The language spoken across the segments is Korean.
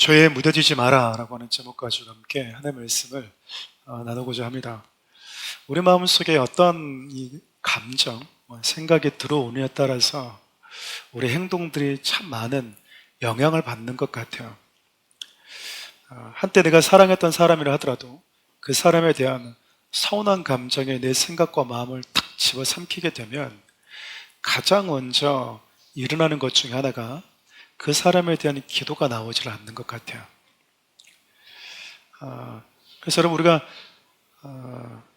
죄에 무뎌지지 마라 라고 하는 제목 가지고 함께 하나님의 말씀을 나누고자 합니다. 우리 마음속에 어떤 이 감정, 생각이 들어오느냐에 따라서 우리 행동들이 참 많은 영향을 받는 것 같아요. 한때 내가 사랑했던 사람이라 하더라도 그 사람에 대한 서운한 감정에 내 생각과 마음을 탁 집어삼키게 되면 가장 먼저 일어나는 것 중에 하나가 그 사람에 대한 기도가 나오질 않는 것 같아요. 그래서 여러분, 우리가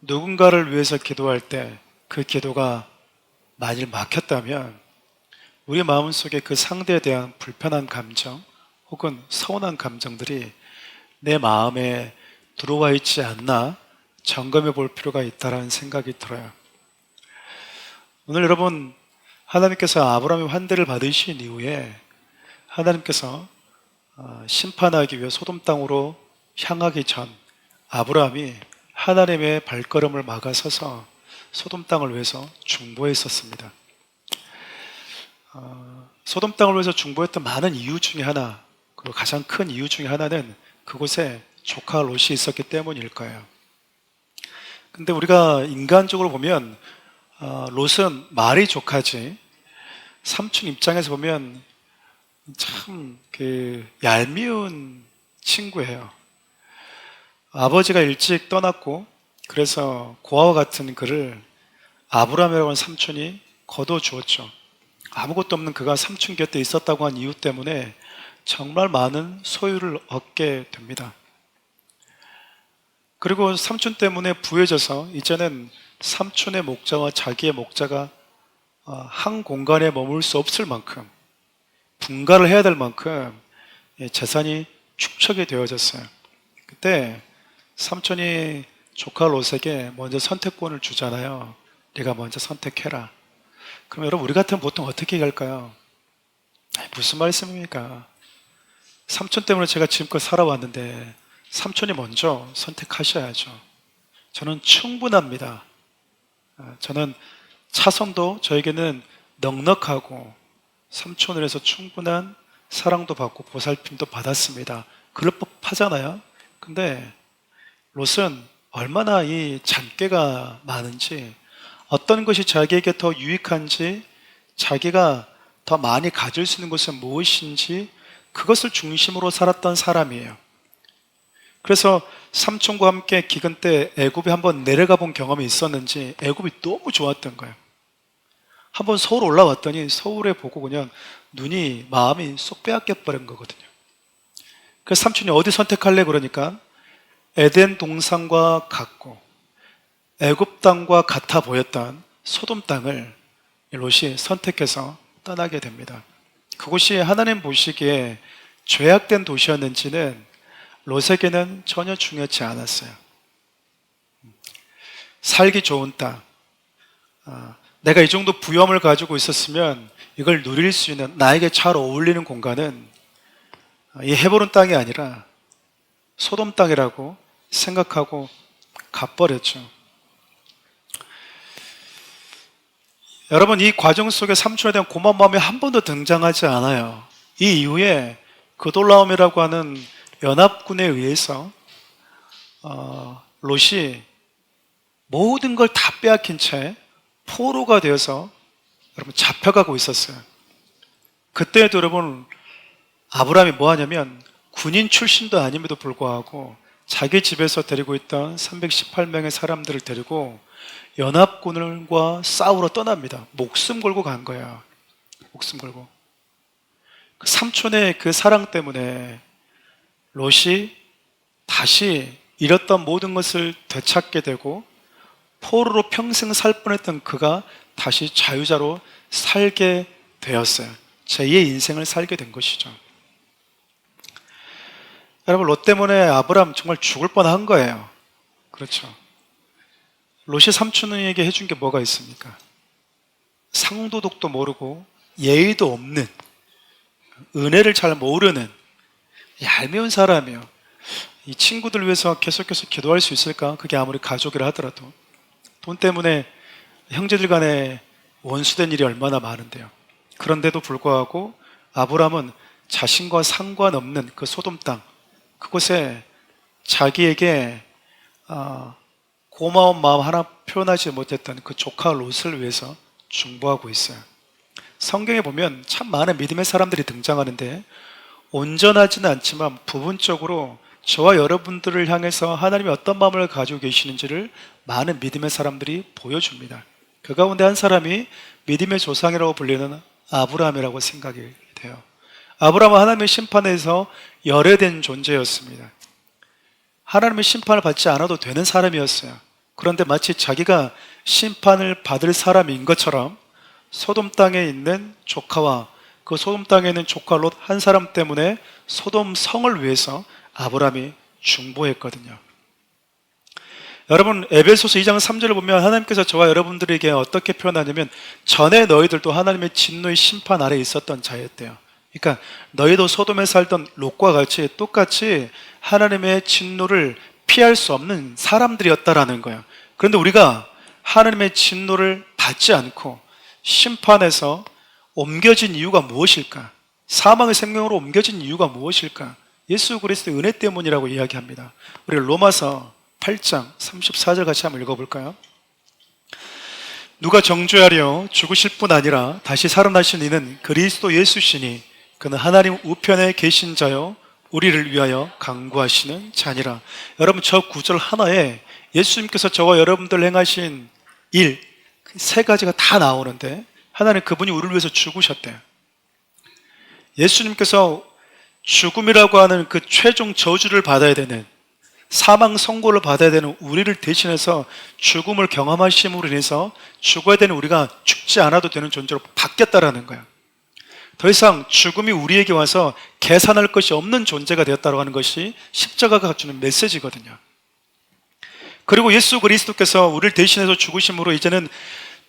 누군가를 위해서 기도할 때 그 기도가 만일 막혔다면 우리 마음속에 그 상대에 대한 불편한 감정 혹은 서운한 감정들이 내 마음에 들어와 있지 않나 점검해 볼 필요가 있다는 생각이 들어요. 오늘 여러분, 하나님께서 아브라함의 환대를 받으신 이후에 하나님께서 심판하기 위해 소돔 땅으로 향하기 전 아브라함이 하나님의 발걸음을 막아서서 소돔 땅을 위해서 중보했었습니다. 소돔 땅을 위해서 중보했던 많은 이유 중에 하나, 그리고 가장 큰 이유 중에 하나는 그곳에 조카 롯이 있었기 때문일 거예요. 근데 우리가 인간적으로 보면 롯은 말이 조카지, 삼촌 입장에서 보면 참 얄미운 친구예요. 아버지가 일찍 떠났고 그래서 고아와 같은 그를 아브라함이라고 하는 삼촌이 거둬주었죠. 아무것도 없는 그가 삼촌 곁에 있었다고 한 이유 때문에 정말 많은 소유를 얻게 됩니다. 그리고 삼촌 때문에 부해져서 이제는 삼촌의 목자와 자기의 목자가 한 공간에 머물 수 없을 만큼 분가를 해야 될 만큼 재산이 축적이 되어졌어요. 그때 삼촌이 조카 롯에게 먼저 선택권을 주잖아요. 네가 먼저 선택해라. 그럼 여러분, 우리 같으면 보통 어떻게 얘기할까요? 무슨 말씀입니까? 삼촌 때문에 제가 지금껏 살아왔는데 삼촌이 먼저 선택하셔야죠. 저는 충분합니다. 저는 차선도 저에게는 넉넉하고 삼촌을 해서 충분한 사랑도 받고 보살핌도 받았습니다. 그럴 법하잖아요. 근데 롯은 얼마나 이 잔꾀가 많은지, 어떤 것이 자기에게 더 유익한지, 자기가 더 많이 가질 수 있는 것은 무엇인지 그것을 중심으로 살았던 사람이에요. 그래서 삼촌과 함께 기근 때 애굽에 한번 내려가 본 경험이 있었는지 애굽이 너무 좋았던 거예요. 한번 서울 올라왔더니 서울에 보고 그냥 마음이 쏙 빼앗겨 버린 거거든요. 그래서 삼촌이 어디 선택할래? 그러니까 에덴 동산과 같고 애굽 땅과 같아 보였던 소돔 땅을 롯이 선택해서 떠나게 됩니다. 그곳이 하나님 보시기에 죄악된 도시였는지는 롯에게는 전혀 중요치 않았어요. 살기 좋은 땅, 내가 이 정도 부여함을 가지고 있었으면 이걸 누릴 수 있는, 나에게 잘 어울리는 공간은 이 헤브론 땅이 아니라 소돔 땅이라고 생각하고 가버렸죠. 여러분, 이 과정 속에 삼촌에 대한 고마운 마음이 한 번도 등장하지 않아요. 이 이후에 그돌라움이라고 하는 연합군에 의해서 롯이 모든 걸 다 빼앗긴 채 포로가 되어서 여러분 잡혀가고 있었어요. 그때에도 여러분, 아브라함이 뭐 하냐면 군인 출신도 아님에도 불구하고 자기 집에서 데리고 있던 318명의 사람들을 데리고 연합군과 싸우러 떠납니다. 목숨 걸고 간 거야. 목숨 걸고. 그 삼촌의 그 사랑 때문에 롯이 다시 잃었던 모든 것을 되찾게 되고 포로로 평생 살 뻔했던 그가 다시 자유자로 살게 되었어요. 제2의 인생을 살게 된 것이죠. 여러분, 롯 때문에 아브라함 정말 죽을 뻔한 거예요. 그렇죠. 롯이 삼촌에게 해준 게 뭐가 있습니까? 상도덕도 모르고 예의도 없는, 은혜를 잘 모르는 얄미운 사람이에요. 이 친구들 위해서 계속해서 기도할 수 있을까? 그게 아무리 가족이라 하더라도 돈 때문에 형제들 간에 원수된 일이 얼마나 많은데요. 그런데도 불구하고 아브라함은 자신과 상관없는 그 소돔 땅, 그곳에 자기에게 고마운 마음 하나 표현하지 못했던 그 조카 롯을 위해서 중보하고 있어요. 성경에 보면 참 많은 믿음의 사람들이 등장하는데 온전하지는 않지만 부분적으로 저와 여러분들을 향해서 하나님이 어떤 마음을 가지고 계시는지를 많은 믿음의 사람들이 보여줍니다. 그 가운데 한 사람이 믿음의 조상이라고 불리는 아브라함이라고 생각이 돼요. 아브라함은 하나님의 심판에서 열애된 존재였습니다. 하나님의 심판을 받지 않아도 되는 사람이었어요. 그런데 마치 자기가 심판을 받을 사람인 것처럼 소돔 땅에 있는 조카와 그 소돔 땅에 있는 조카 롯 한 사람 때문에 소돔 성을 위해서 아브라함이 중보했거든요. 여러분, 에베소서 2장 3절을 보면 하나님께서 저와 여러분들에게 어떻게 표현하냐면 전에 너희들도 하나님의 진노의 심판 아래에 있었던 자였대요. 그러니까 너희도 소돔에 살던 롯과 같이 똑같이 하나님의 진노를 피할 수 없는 사람들이었다라는 거예요. 그런데 우리가 하나님의 진노를 받지 않고 심판에서 옮겨진 이유가 무엇일까? 사망의 생명으로 옮겨진 이유가 무엇일까? 예수 그리스도의 은혜 때문이라고 이야기합니다. 우리 로마서 8장 34절 같이 한번 읽어볼까요? 누가 정죄하려 죽으실 뿐 아니라 다시 살아나신 이는 그리스도 예수시니 그는 하나님 우편에 계신 자요 우리를 위하여 간구하시는 자니라. 여러분, 저 구절 하나에 예수님께서 저와 여러분들 행하신 일 세 가지가 다 나오는데 하나님 그분이 우리를 위해서 죽으셨대요. 예수님께서 죽음이라고 하는 그 최종 저주를 받아야 되는, 사망 선고를 받아야 되는 우리를 대신해서 죽음을 경험하심으로 인해서 죽어야 되는 우리가 죽지 않아도 되는 존재로 바뀌었다라는 거예요. 더 이상 죽음이 우리에게 와서 계산할 것이 없는 존재가 되었다고 하는 것이 십자가가 주는 메시지거든요. 그리고 예수 그리스도께서 우리를 대신해서 죽으심으로 이제는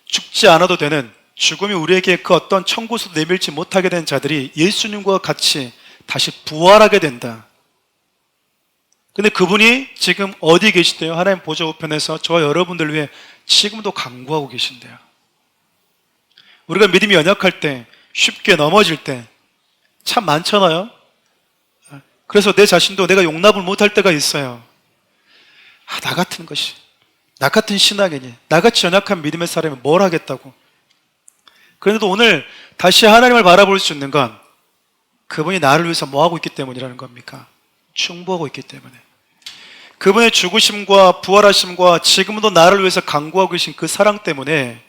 죽지 않아도 되는, 죽음이 우리에게 그 어떤 천국에서 내밀지 못하게 된 자들이 예수님과 같이 다시 부활하게 된다. 근데 그분이 지금 어디 계시대요? 하나님 보좌 우편에서 저와 여러분들 위해 지금도 간구하고 계신대요. 우리가 믿음이 연약할 때, 쉽게 넘어질 때 참 많잖아요. 그래서 내 자신도 내가 용납을 못할 때가 있어요. 나 같은 것이, 나 같은 신앙이니, 나같이 연약한 믿음의 사람이 뭘 하겠다고. 그런데도 오늘 다시 하나님을 바라볼 수 있는 건 그분이 나를 위해서 뭐 하고 있기 때문이라는 겁니까? 충보하고 있기 때문에. 그분의 죽으심과 부활하심과 지금도 나를 위해서 간구하고 계신 그 사랑 때문에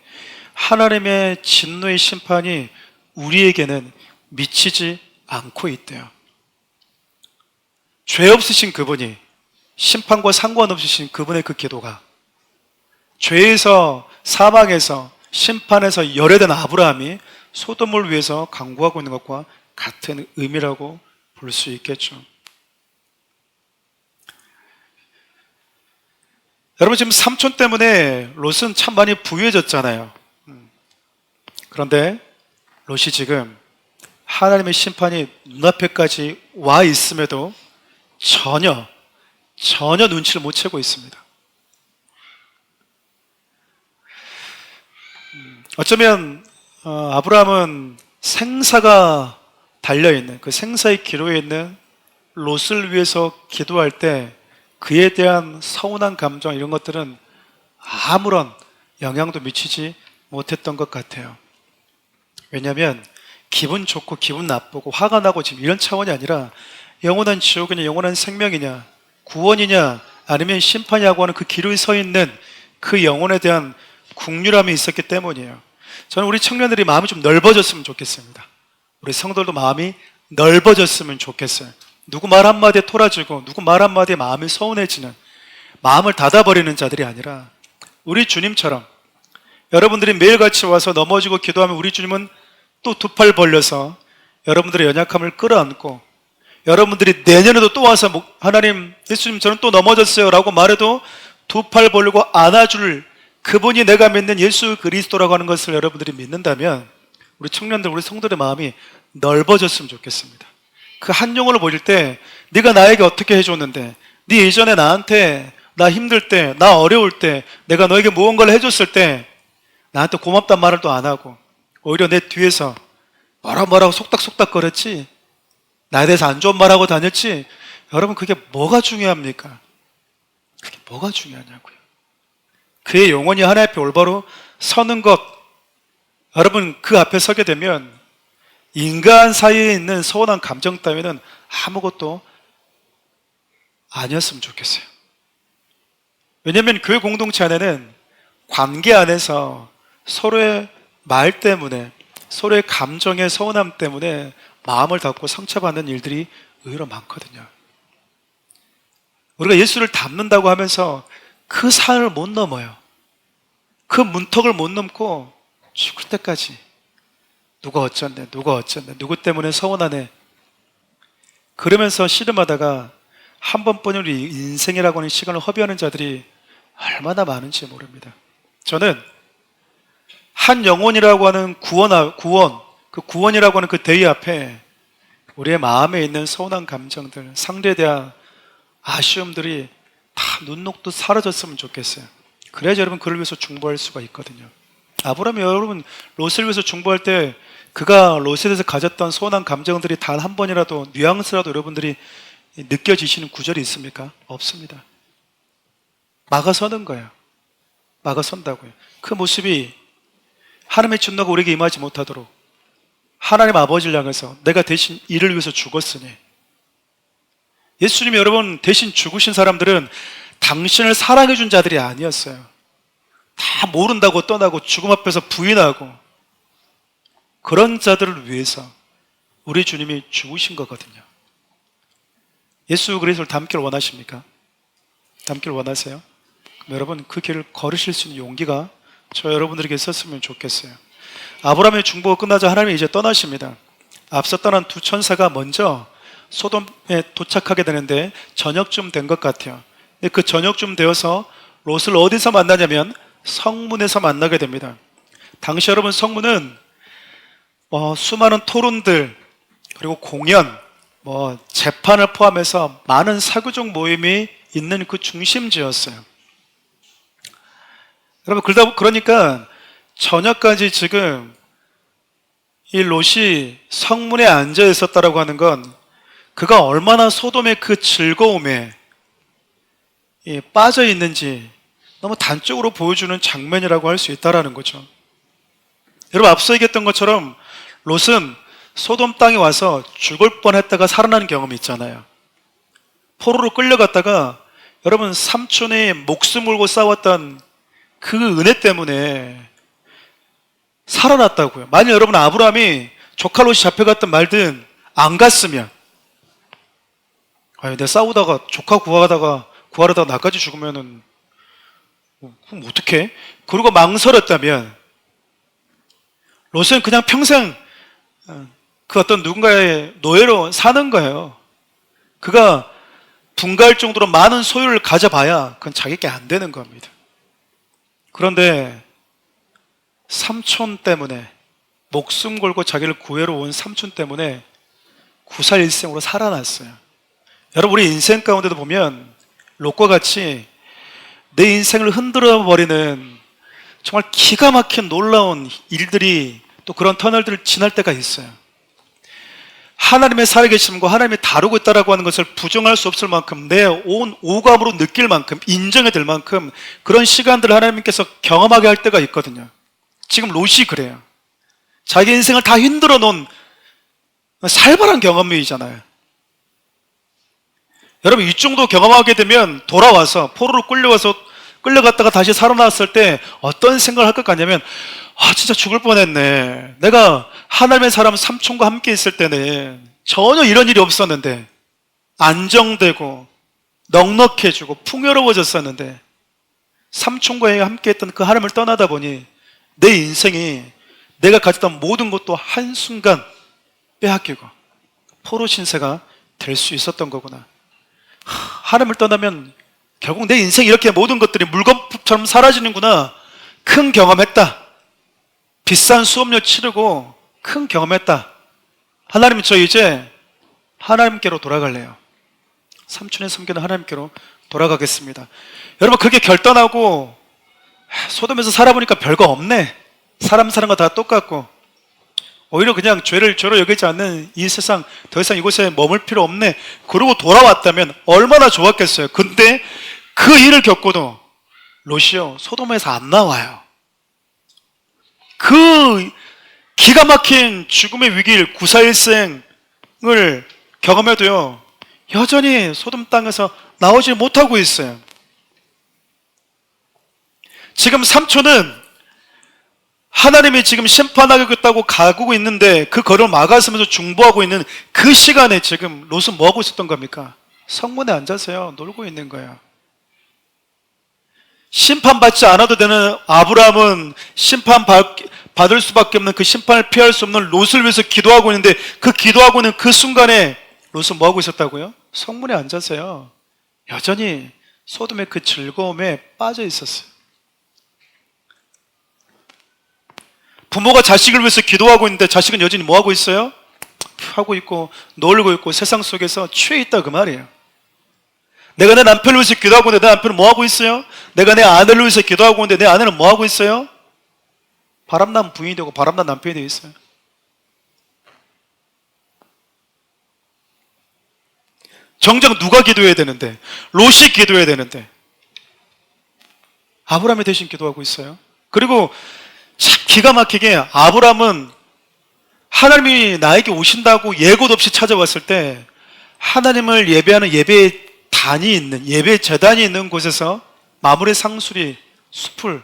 하나님의 진노의 심판이 우리에게는 미치지 않고 있대요. 죄 없으신 그분이, 심판과 상관없으신 그분의 그 기도가 죄에서, 사망에서, 심판에서 열애된 아브라함이 소돔을 위해서 간구하고 있는 것과 같은 의미라고 볼 수 있겠죠. 여러분, 지금 삼촌 때문에 롯은 참 많이 부유해졌잖아요. 그런데 롯이 지금 하나님의 심판이 눈앞에까지 와 있음에도 전혀 눈치를 못 채고 있습니다. 어쩌면 아브라함은 생사가 달려있는, 그 생사의 기로에 있는 롯을 위해서 기도할 때 그에 대한 서운한 감정, 이런 것들은 아무런 영향도 미치지 못했던 것 같아요. 왜냐하면 기분 좋고 기분 나쁘고 화가 나고 지금 이런 차원이 아니라 영원한 지옥이냐, 영원한 생명이냐, 구원이냐, 아니면 심판이냐고 하는 그 기로에 서 있는 그 영혼에 대한 국률함이 있었기 때문이에요. 저는 우리 청년들이 마음이 좀 넓어졌으면 좋겠습니다. 우리 성도들도 마음이 넓어졌으면 좋겠어요. 누구 말 한마디에 토라지고 누구 말 한마디에 마음이 서운해지는, 마음을 닫아버리는 자들이 아니라 우리 주님처럼 여러분들이 매일같이 와서 넘어지고 기도하면 우리 주님은 또 두 팔 벌려서 여러분들의 연약함을 끌어안고, 여러분들이 내년에도 또 와서 하나님, 예수님 저는 또 넘어졌어요 라고 말해도 두 팔 벌리고 안아줄 그분이 내가 믿는 예수 그리스도라고 하는 것을 여러분들이 믿는다면 우리 청년들, 우리 성도들의 마음이 넓어졌으면 좋겠습니다. 그 한 영혼을 보일 때 네가 나에게 어떻게 해줬는데, 네 예전에 나한테 나 힘들 때, 나 어려울 때, 내가 너에게 무언가를 해줬을 때 나한테 고맙단 말을 또 안 하고 오히려 내 뒤에서 뭐라고 속닥속닥 거렸지, 나에 대해서 안 좋은 말하고 다녔지. 여러분, 그게 뭐가 중요합니까? 그게 뭐가 중요하냐고요. 그의 영혼이 하나님 앞에 올바로 서는 것, 여러분, 그 앞에 서게 되면 인간 사이에 있는 서운한 감정 따위는 아무것도 아니었으면 좋겠어요. 왜냐하면 교회 공동체 안에는 관계 안에서 서로의 말 때문에, 서로의 감정의 서운함 때문에 마음을 닫고 상처받는 일들이 의외로 많거든요. 우리가 예수를 닮는다고 하면서 그 산을 못 넘어요. 그 문턱을 못 넘고 죽을 때까지 누가 어쩌네, 누가 어쩌네, 누구 때문에 서운하네, 그러면서 씨름하다가 한 번뿐인 인생이라고 하는 시간을 허비하는 자들이 얼마나 많은지 모릅니다. 저는 한 영혼이라고 하는 그 구원이라고 하는 그 대의 앞에 우리의 마음에 있는 서운한 감정들, 상대에 대한 아쉬움들이 다 눈 녹듯 사라졌으면 좋겠어요. 그래야지 여러분 그를 위해서 중보할 수가 있거든요. 아브라함이 여러분 롯을 위해서 중보할 때 그가 롯에 대해서 가졌던 서운한 감정들이 단 한 번이라도 뉘앙스라도 여러분들이 느껴지시는 구절이 있습니까? 없습니다. 막아서는 거예요. 막아선다고요. 그 모습이 하나님의 진노가 우리에게 임하지 못하도록 하나님 아버지를 향해서 내가 대신 이를 위해서 죽었으니, 예수님이 여러분 대신 죽으신 사람들은 당신을 사랑해 준 자들이 아니었어요. 다 모른다고 떠나고 죽음 앞에서 부인하고 그런 자들을 위해서 우리 주님이 죽으신 거거든요. 예수 그리스도를 닮기를 원하십니까? 닮기를 원하세요? 그럼 여러분 그 길을 걸으실 수 있는 용기가 저 여러분들에게 있었으면 좋겠어요. 아브라함의 중보가 끝나자 하나님이 이제 떠나십니다. 앞서 떠난 두 천사가 먼저 소돔에 도착하게 되는데 저녁쯤 된 것 같아요. 근데 그 저녁쯤 되어서 롯을 어디서 만나냐면 성문에서 만나게 됩니다. 당시 여러분 성문은 수많은 토론들, 그리고 공연, 재판을 포함해서 많은 사교적 모임이 있는 그 중심지였어요. 여러분, 그러니까 저녁까지 지금 이 롯이 성문에 앉아 있었다라고 하는 건 그가 얼마나 소돔의 그 즐거움에 빠져 있는지 너무 단적으로 보여주는 장면이라고 할 수 있다라는 거죠. 여러분, 앞서 얘기했던 것처럼 롯은 소돔 땅에 와서 죽을 뻔했다가 살아나는 경험이 있잖아요. 포로로 끌려갔다가 여러분 삼촌이 목숨 걸고 싸웠던 그 은혜 때문에 살아났다고요. 만약 여러분 아브라함이 조카 롯이 잡혀갔던 말든 안 갔으면, 내가 싸우다가 조카 구하려다가 나까지 죽으면은 그럼 어떡해? 그리고 망설였다면 롯은 그냥 평생 그 어떤 누군가의 노예로 사는 거예요. 그가 분가할 정도로 많은 소유를 가져봐야 그건 자기께 안 되는 겁니다. 그런데 삼촌 때문에, 목숨 걸고 자기를 구해러 온 삼촌 때문에 구살일생으로 살아났어요. 여러분, 우리 인생 가운데도 보면 롯과 같이 내 인생을 흔들어 버리는 정말 기가 막힌 놀라운 일들이, 또 그런 터널들을 지날 때가 있어요. 하나님의 살아계심과 하나님이 다루고 있다라고 하는 것을 부정할 수 없을 만큼, 내 온 오감으로 느낄 만큼, 인정이 될 만큼 그런 시간들을 하나님께서 경험하게 할 때가 있거든요. 지금 롯이 그래요. 자기 인생을 다 흔들어 놓은 살벌한 경험이잖아요. 여러분, 이 정도 경험하게 되면 돌아와서 포로로 끌려갔다가 다시 살아났을 때 어떤 생각을 할 것 같냐면, 진짜 죽을 뻔했네. 내가 하나님의 사람 삼촌과 함께 있을 때는 전혀 이런 일이 없었는데, 안정되고 넉넉해지고 풍요로워졌었는데, 삼촌과 함께 했던 그 하나님을 떠나다 보니 내 인생이 내가 가졌던 모든 것도 한순간 빼앗기고 포로 신세가 될 수 있었던 거구나. 하나님을 떠나면 결국 내 인생 이렇게 모든 것들이 물거품처럼 사라지는구나. 큰 경험했다. 비싼 수업료 치르고 큰 경험했다. 하나님, 저 이제 하나님께로 돌아갈래요. 삼촌의 섬기는 하나님께로 돌아가겠습니다. 여러분, 그렇게 결단하고 소돔에서 살아보니까 별거 없네. 사람 사는 거 다 똑같고 오히려 그냥 죄를 죄로 여기지 않는 이 세상 더 이상 이곳에 머물 필요 없네 그러고 돌아왔다면 얼마나 좋았겠어요. 근데 그 일을 겪고도 롯이요 소돔에서 안 나와요. 그 기가 막힌 죽음의 위기를 구사일생을 경험해도요 여전히 소돔 땅에서 나오지 못하고 있어요. 지금 삼촌은 하나님이 지금 심판하겠다고 가고 있는데 그 걸음을 막아서면서 중보하고 있는 그 시간에 지금 롯은 뭐하고 있었던 겁니까? 성문에 앉아서요 놀고 있는 거예요. 심판받지 않아도 되는 아브라함은 심판받을 수밖에 없는 그 심판을 피할 수 없는 롯을 위해서 기도하고 있는데 그 기도하고 있는 그 순간에 롯은 뭐하고 있었다고요? 성문에 앉아서요 여전히 소돔의 그 즐거움에 빠져 있었어요. 부모가 자식을 위해서 기도하고 있는데 자식은 여전히 뭐하고 있어요? 하고 있고 놀고 있고 세상 속에서 취해 있다 그 말이에요. 내가 내 남편을 위해서 기도하고 있는데 내 남편은 뭐하고 있어요? 내가 내 아내를 위해서 기도하고 있는데 내 아내는 뭐하고 있어요? 바람난 부인이 되고 바람난 남편이 되어 있어요. 정작 누가 기도해야 되는데? 롯이 기도해야 되는데 아브라함이 대신 기도하고 있어요. 그리고 참 기가 막히게 아브라함은 하나님이 나에게 오신다고 예고도 없이 찾아왔을 때 하나님을 예배하는 예배단이 있는 예배 제단이 있는 곳에서 마물의 상수리 숲을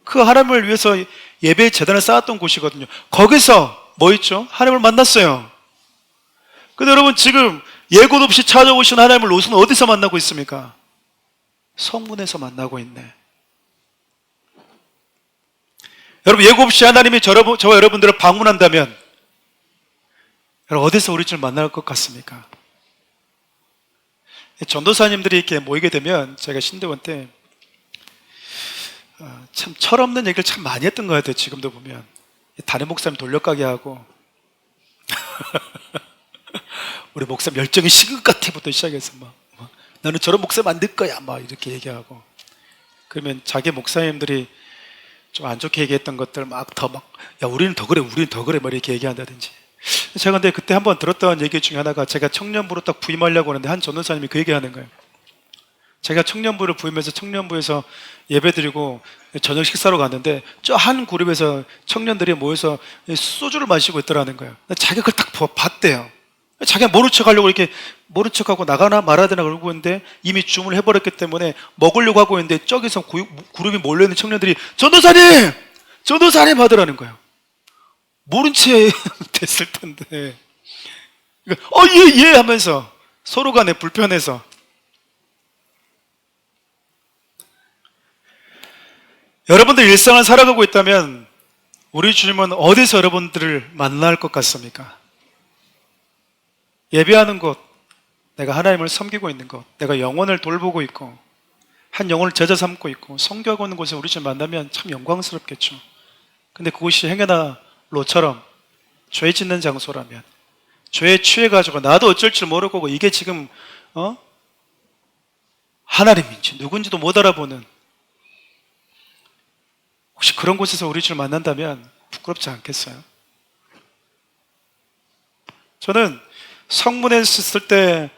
그 하나님을 위해서 예배 제단을 쌓았던 곳이거든요. 거기서 뭐 있죠? 하나님을 만났어요. 근데 여러분 지금 예고도 없이 찾아오신 하나님을 롯은 어디서 만나고 있습니까? 성문에서 만나고 있네. 여러분 예고 없이 하나님이 저와 여러분들을 방문한다면 여러분 어디서 우리 를 만날 것 같습니까? 전도사님들이 이렇게 모이게 되면 제가 신대원 때 참 철없는 얘기를 참 많이 했던 것 같아요. 지금도 보면 담임 목사님 돌려가게 하고 우리 목사님 열정이 식은 것 같아부터 시작해서 막 나는 저런 목사님 안 될 거야 막 이렇게 얘기하고 그러면 자기 목사님들이 좀 안 좋게 얘기했던 것들 막 더 막 야 우리는 더 그래 우리는 더 그래 막 이렇게 얘기한다든지. 제가 근데 그때 한번 들었던 얘기 중에 하나가 제가 청년부로 딱 부임하려고 하는데 한 전도사님이 그 얘기하는 거예요. 제가 청년부를 부임해서 청년부에서 예배드리고 저녁 식사로 갔는데 저 한 그룹에서 청년들이 모여서 소주를 마시고 있더라는 거예요. 자기가 그걸 딱 봤대요. 자기가 모른 척 하려고 이렇게 모른 척하고 나가나 말아야 되나 그러고 있는데 이미 주문을 해버렸기 때문에 먹으려고 하고 있는데 저기서 그룹이 몰려있는 청년들이 전도사님! 전도사님! 하더라는 거예요. 모른 채 됐을 텐데 예 하면서 서로 간에 불편해서. 여러분들 일상을 살아가고 있다면 우리 주님은 어디서 여러분들을 만날 것 같습니까? 예배하는 곳, 내가 하나님을 섬기고 있는 곳, 내가 영혼을 돌보고 있고 한 영혼을 제자 삼고 있고 성교하고 있는 곳에 우리 주님 만나면 참 영광스럽겠죠. 근데 그곳이 행여나 롯처럼 죄 짓는 장소라면 죄에 취해가지고 나도 어쩔 줄 모르고 이게 지금 하나님인지 누군지도 못 알아보는 혹시 그런 곳에서 우리 주를 만난다면 부끄럽지 않겠어요? 저는 성문에 있을 때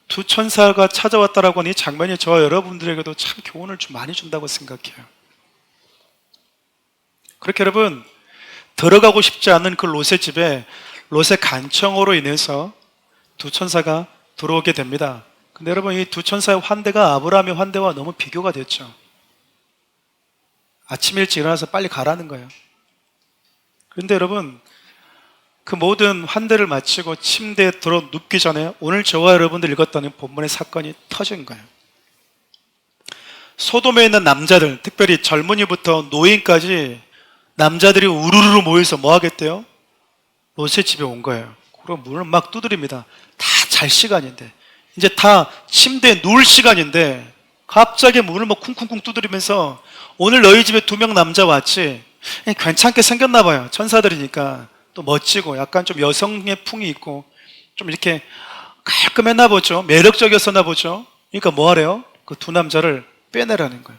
두 천사가 찾아왔다라고 하는 이 장면이 저와 여러분들에게도 참 교훈을 좀 많이 준다고 생각해요. 그렇게 여러분 들어가고 싶지 않은 그 롯의 집에 롯의 간청으로 인해서 두 천사가 들어오게 됩니다. 근데 여러분 이 두 천사의 환대가 아브라함의 환대와 너무 비교가 됐죠. 아침 일찍 일어나서 빨리 가라는 거예요. 그런데 여러분 그 모든 환대를 마치고 침대에 들어 눕기 전에 오늘 저와 여러분들 읽었다는 본문의 사건이 터진 거예요. 소돔에 있는 남자들, 특별히 젊은이부터 노인까지 남자들이 우르르 모여서 뭐 하겠대요? 롯의 집에 온 거예요. 그럼 문을 막 두드립니다. 다 잘 시간인데 이제 다 침대에 누울 시간인데 갑자기 문을 막 쿵쿵쿵 두드리면서 오늘 너희 집에 2명 남자 왔지? 괜찮게 생겼나 봐요. 천사들이니까 또 멋지고 약간 좀 여성의 풍이 있고 좀 이렇게 깔끔했나 보죠. 매력적이었었나 보죠. 그러니까 뭐 하래요? 그 두 남자를 빼내라는 거예요.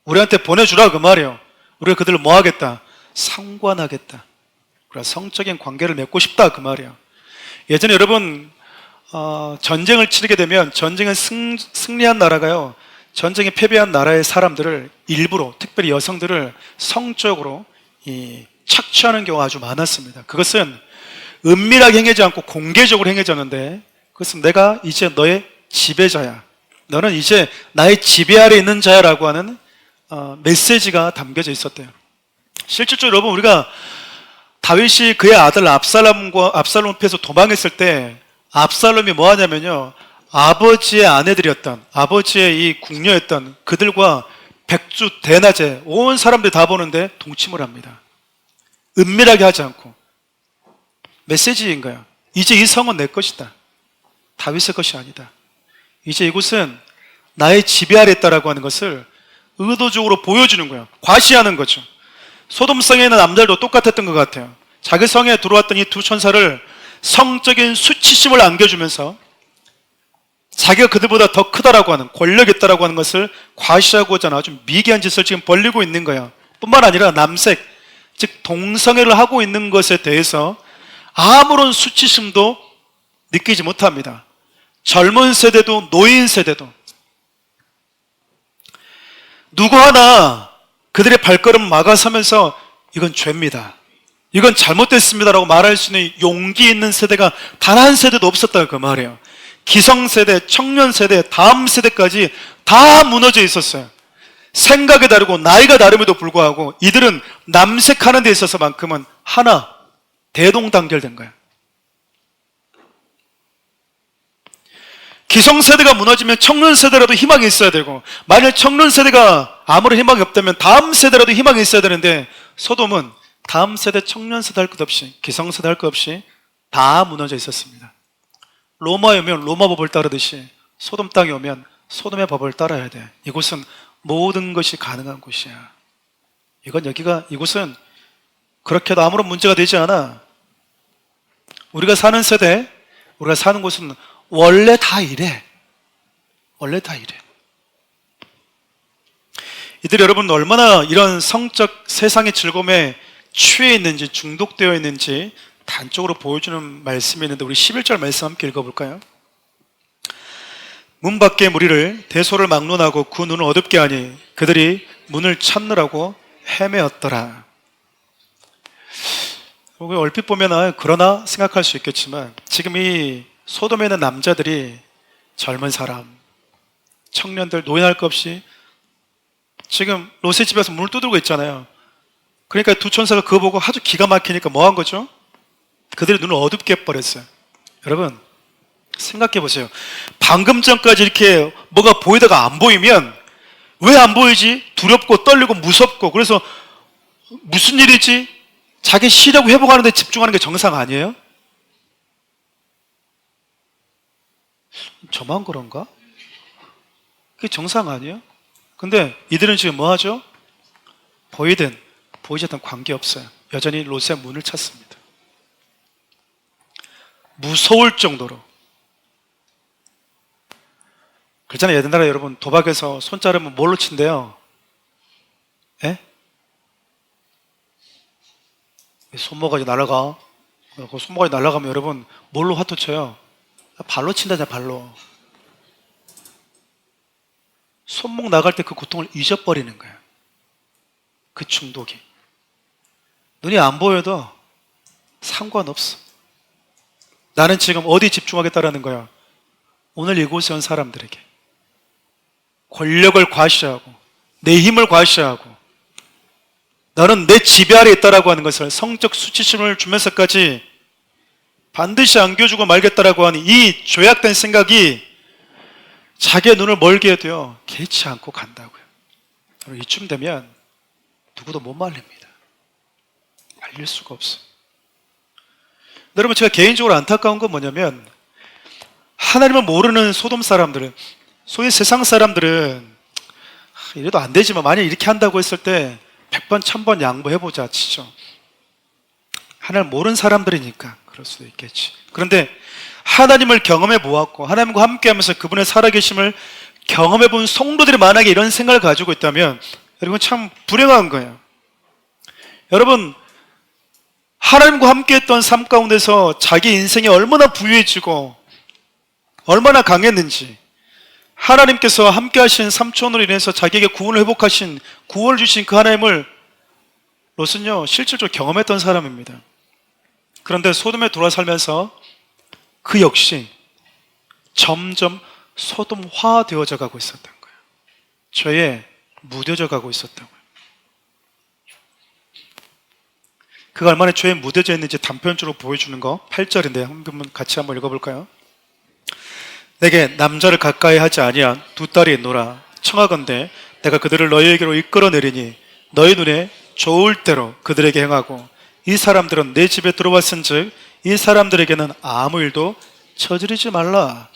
우리한테 보내주라 그 말이에요. 우리가 그들을 뭐 하겠다? 상관하겠다. 우리가 성적인 관계를 맺고 싶다 그 말이야. 예전에 여러분 전쟁을 치르게 되면 전쟁에 승리한 나라가요, 전쟁에 패배한 나라의 사람들을 일부러, 특별히 여성들을 성적으로 착취하는 경우가 아주 많았습니다. 그것은 은밀하게 행하지 않고 공개적으로 행해졌는데, 그것은 내가 이제 너의 지배자야, 너는 이제 나의 지배 아래 있는 자야 라고 하는 메시지가 담겨져 있었대요. 실질적으로 여러분, 우리가 다윗이 그의 아들 압살롬 피해서 도망했을 때 압살롬이 뭐 하냐면요, 아버지의 아내들이었던, 아버지의 이 궁녀였던 그들과 백주 대낮에 온 사람들이 다 보는데 동침을 합니다. 은밀하게 하지 않고. 메시지인 거야. 이제 이 성은 내 것이다, 다윗의 것이 아니다. 이제 이곳은 나의 지배 아래 있다라고 하는 것을 의도적으로 보여주는 거예요. 과시하는 거죠. 소돔 성에 있는 남자들도 똑같았던 것 같아요. 자기 성에 들어왔던 이 두 천사를 성적인 수치심을 안겨주면서 자기가 그들보다 더 크다라고 하는, 권력이 있다라고 하는 것을 과시하고자 하는 아주 미개한 짓을 지금 벌리고 있는 거예요. 뿐만 아니라 남색, 즉 동성애를 하고 있는 것에 대해서 아무런 수치심도 느끼지 못합니다. 젊은 세대도 노인 세대도 누구 하나 그들의 발걸음 막아서면서 이건 죄입니다, 이건 잘못됐습니다라고 말할 수 있는 용기 있는 세대가 단 한 세대도 없었다 그 말이에요. 기성세대, 청년세대, 다음 세대까지 다 무너져 있었어요. 생각이 다르고 나이가 다름에도 불구하고 이들은 남색하는 데 있어서만큼은 하나, 대동단결된 거야. 기성세대가 무너지면 청년세대라도 희망이 있어야 되고, 만약 청년세대가 아무런 희망이 없다면 다음 세대라도 희망이 있어야 되는데, 소돔은 다음 세대, 청년세대 할 것 없이, 기성세대 할 것 없이 다 무너져 있었습니다. 로마에 오면 로마 법을 따르듯이 소돔 땅에 오면 소돔의 법을 따라야 돼. 이곳은 모든 것이 가능한 곳이야. 이곳은 그렇게도 아무런 문제가 되지 않아. 우리가 사는 세대, 우리가 사는 곳은 원래 다 이래. 원래 다 이래. 이들이 여러분 얼마나 이런 성적 세상의 즐거움에 취해 있는지, 중독되어 있는지 단적으로 보여주는 말씀이 있는데, 우리 11절 말씀 함께 읽어볼까요? 문 밖의 무리를 대소를 막론하고 그 눈을 어둡게 하니 그들이 문을 찾느라고 헤매었더라. 얼핏 보면 그러나 생각할 수 있겠지만, 지금 이 소돔에 있는 남자들이 젊은 사람, 청년들, 노인할 것 없이 지금 롯의 집에서 문을 두들고 있잖아요. 그러니까 두 천사가 그거 보고 아주 기가 막히니까 뭐 한 거죠? 그들의 눈을 어둡게 해버렸어요. 여러분 생각해 보세요. 방금 전까지 이렇게 뭐가 보이다가 안 보이면 왜 안 보이지? 두렵고 떨리고 무섭고, 그래서 무슨 일이지? 자기 시력 회복하는 데 집중하는 게 정상 아니에요? 저만 그런가? 그게 정상 아니에요? 근데 이들은 지금 뭐 하죠? 보이든 보이지 않든 관계없어요. 여전히 롯의 문을 찾습니다. 무서울 정도로. 그렇잖아요. 옛날에 여러분 도박에서 손 자르면 뭘로 친대요? 예? 손모가지 날아가. 그 손모가지 날아가면 여러분 뭘로 화투 쳐요? 발로 친다잖아요. 발로. 손목 나갈 때 그 고통을 잊어버리는 거예요. 그 중독이. 눈이 안 보여도 상관없어. 나는 지금 어디 집중하겠다라는 거야? 오늘 이곳에 온 사람들에게 권력을 과시하고 내 힘을 과시하고 너는 내 지배 아래 있다라고 하는 것을 성적 수치심을 주면서까지 반드시 안겨주고 말겠다라고 하는 이 죄악된 생각이 자기의 눈을 멀게 해도요 개의치 않고 간다고요. 이쯤 되면 누구도 못 말립니다. 말릴 수가 없어. 여러분 제가 개인적으로 안타까운 건 뭐냐면, 하나님을 모르는 소돔 사람들은, 소위 세상 사람들은 이래도 안 되지만 만약 이렇게 한다고 했을 때 100번 1000번 양보해보자 치죠. 하나님을 모르는 사람들이니까 그럴 수도 있겠지. 그런데 하나님을 경험해 보았고 하나님과 함께하면서 그분의 살아계심을 경험해 본 성도들이 만약에 이런 생각을 가지고 있다면 여러분 참 불행한 거예요. 여러분 하나님과 함께했던 삶 가운데서 자기 인생이 얼마나 부유해지고 얼마나 강했는지, 하나님께서 함께하신 삼촌으로 인해서 자기에게 구원을 회복하신, 구원을 주신 그 하나님을 롯은요 실질적으로 경험했던 사람입니다. 그런데 소돔에 돌아 살면서 그 역시 점점 소돔화되어져 가고 있었던 거예요. 죄에 무뎌져 가고 있었다고요. 그가 얼마나 죄에 무뎌져 있는지 단편적으로 보여주는 거 8절인데 한번 같이 한번 읽어볼까요? 내게 남자를 가까이 하지 아니한 두 딸이 있노라. 청하건대 내가 그들을 너희에게로 이끌어내리니 너희 눈에 좋을 대로 그들에게 행하고 이 사람들은 내 집에 들어왔은즉 이 사람들에게는 아무 일도 저지르지 말라.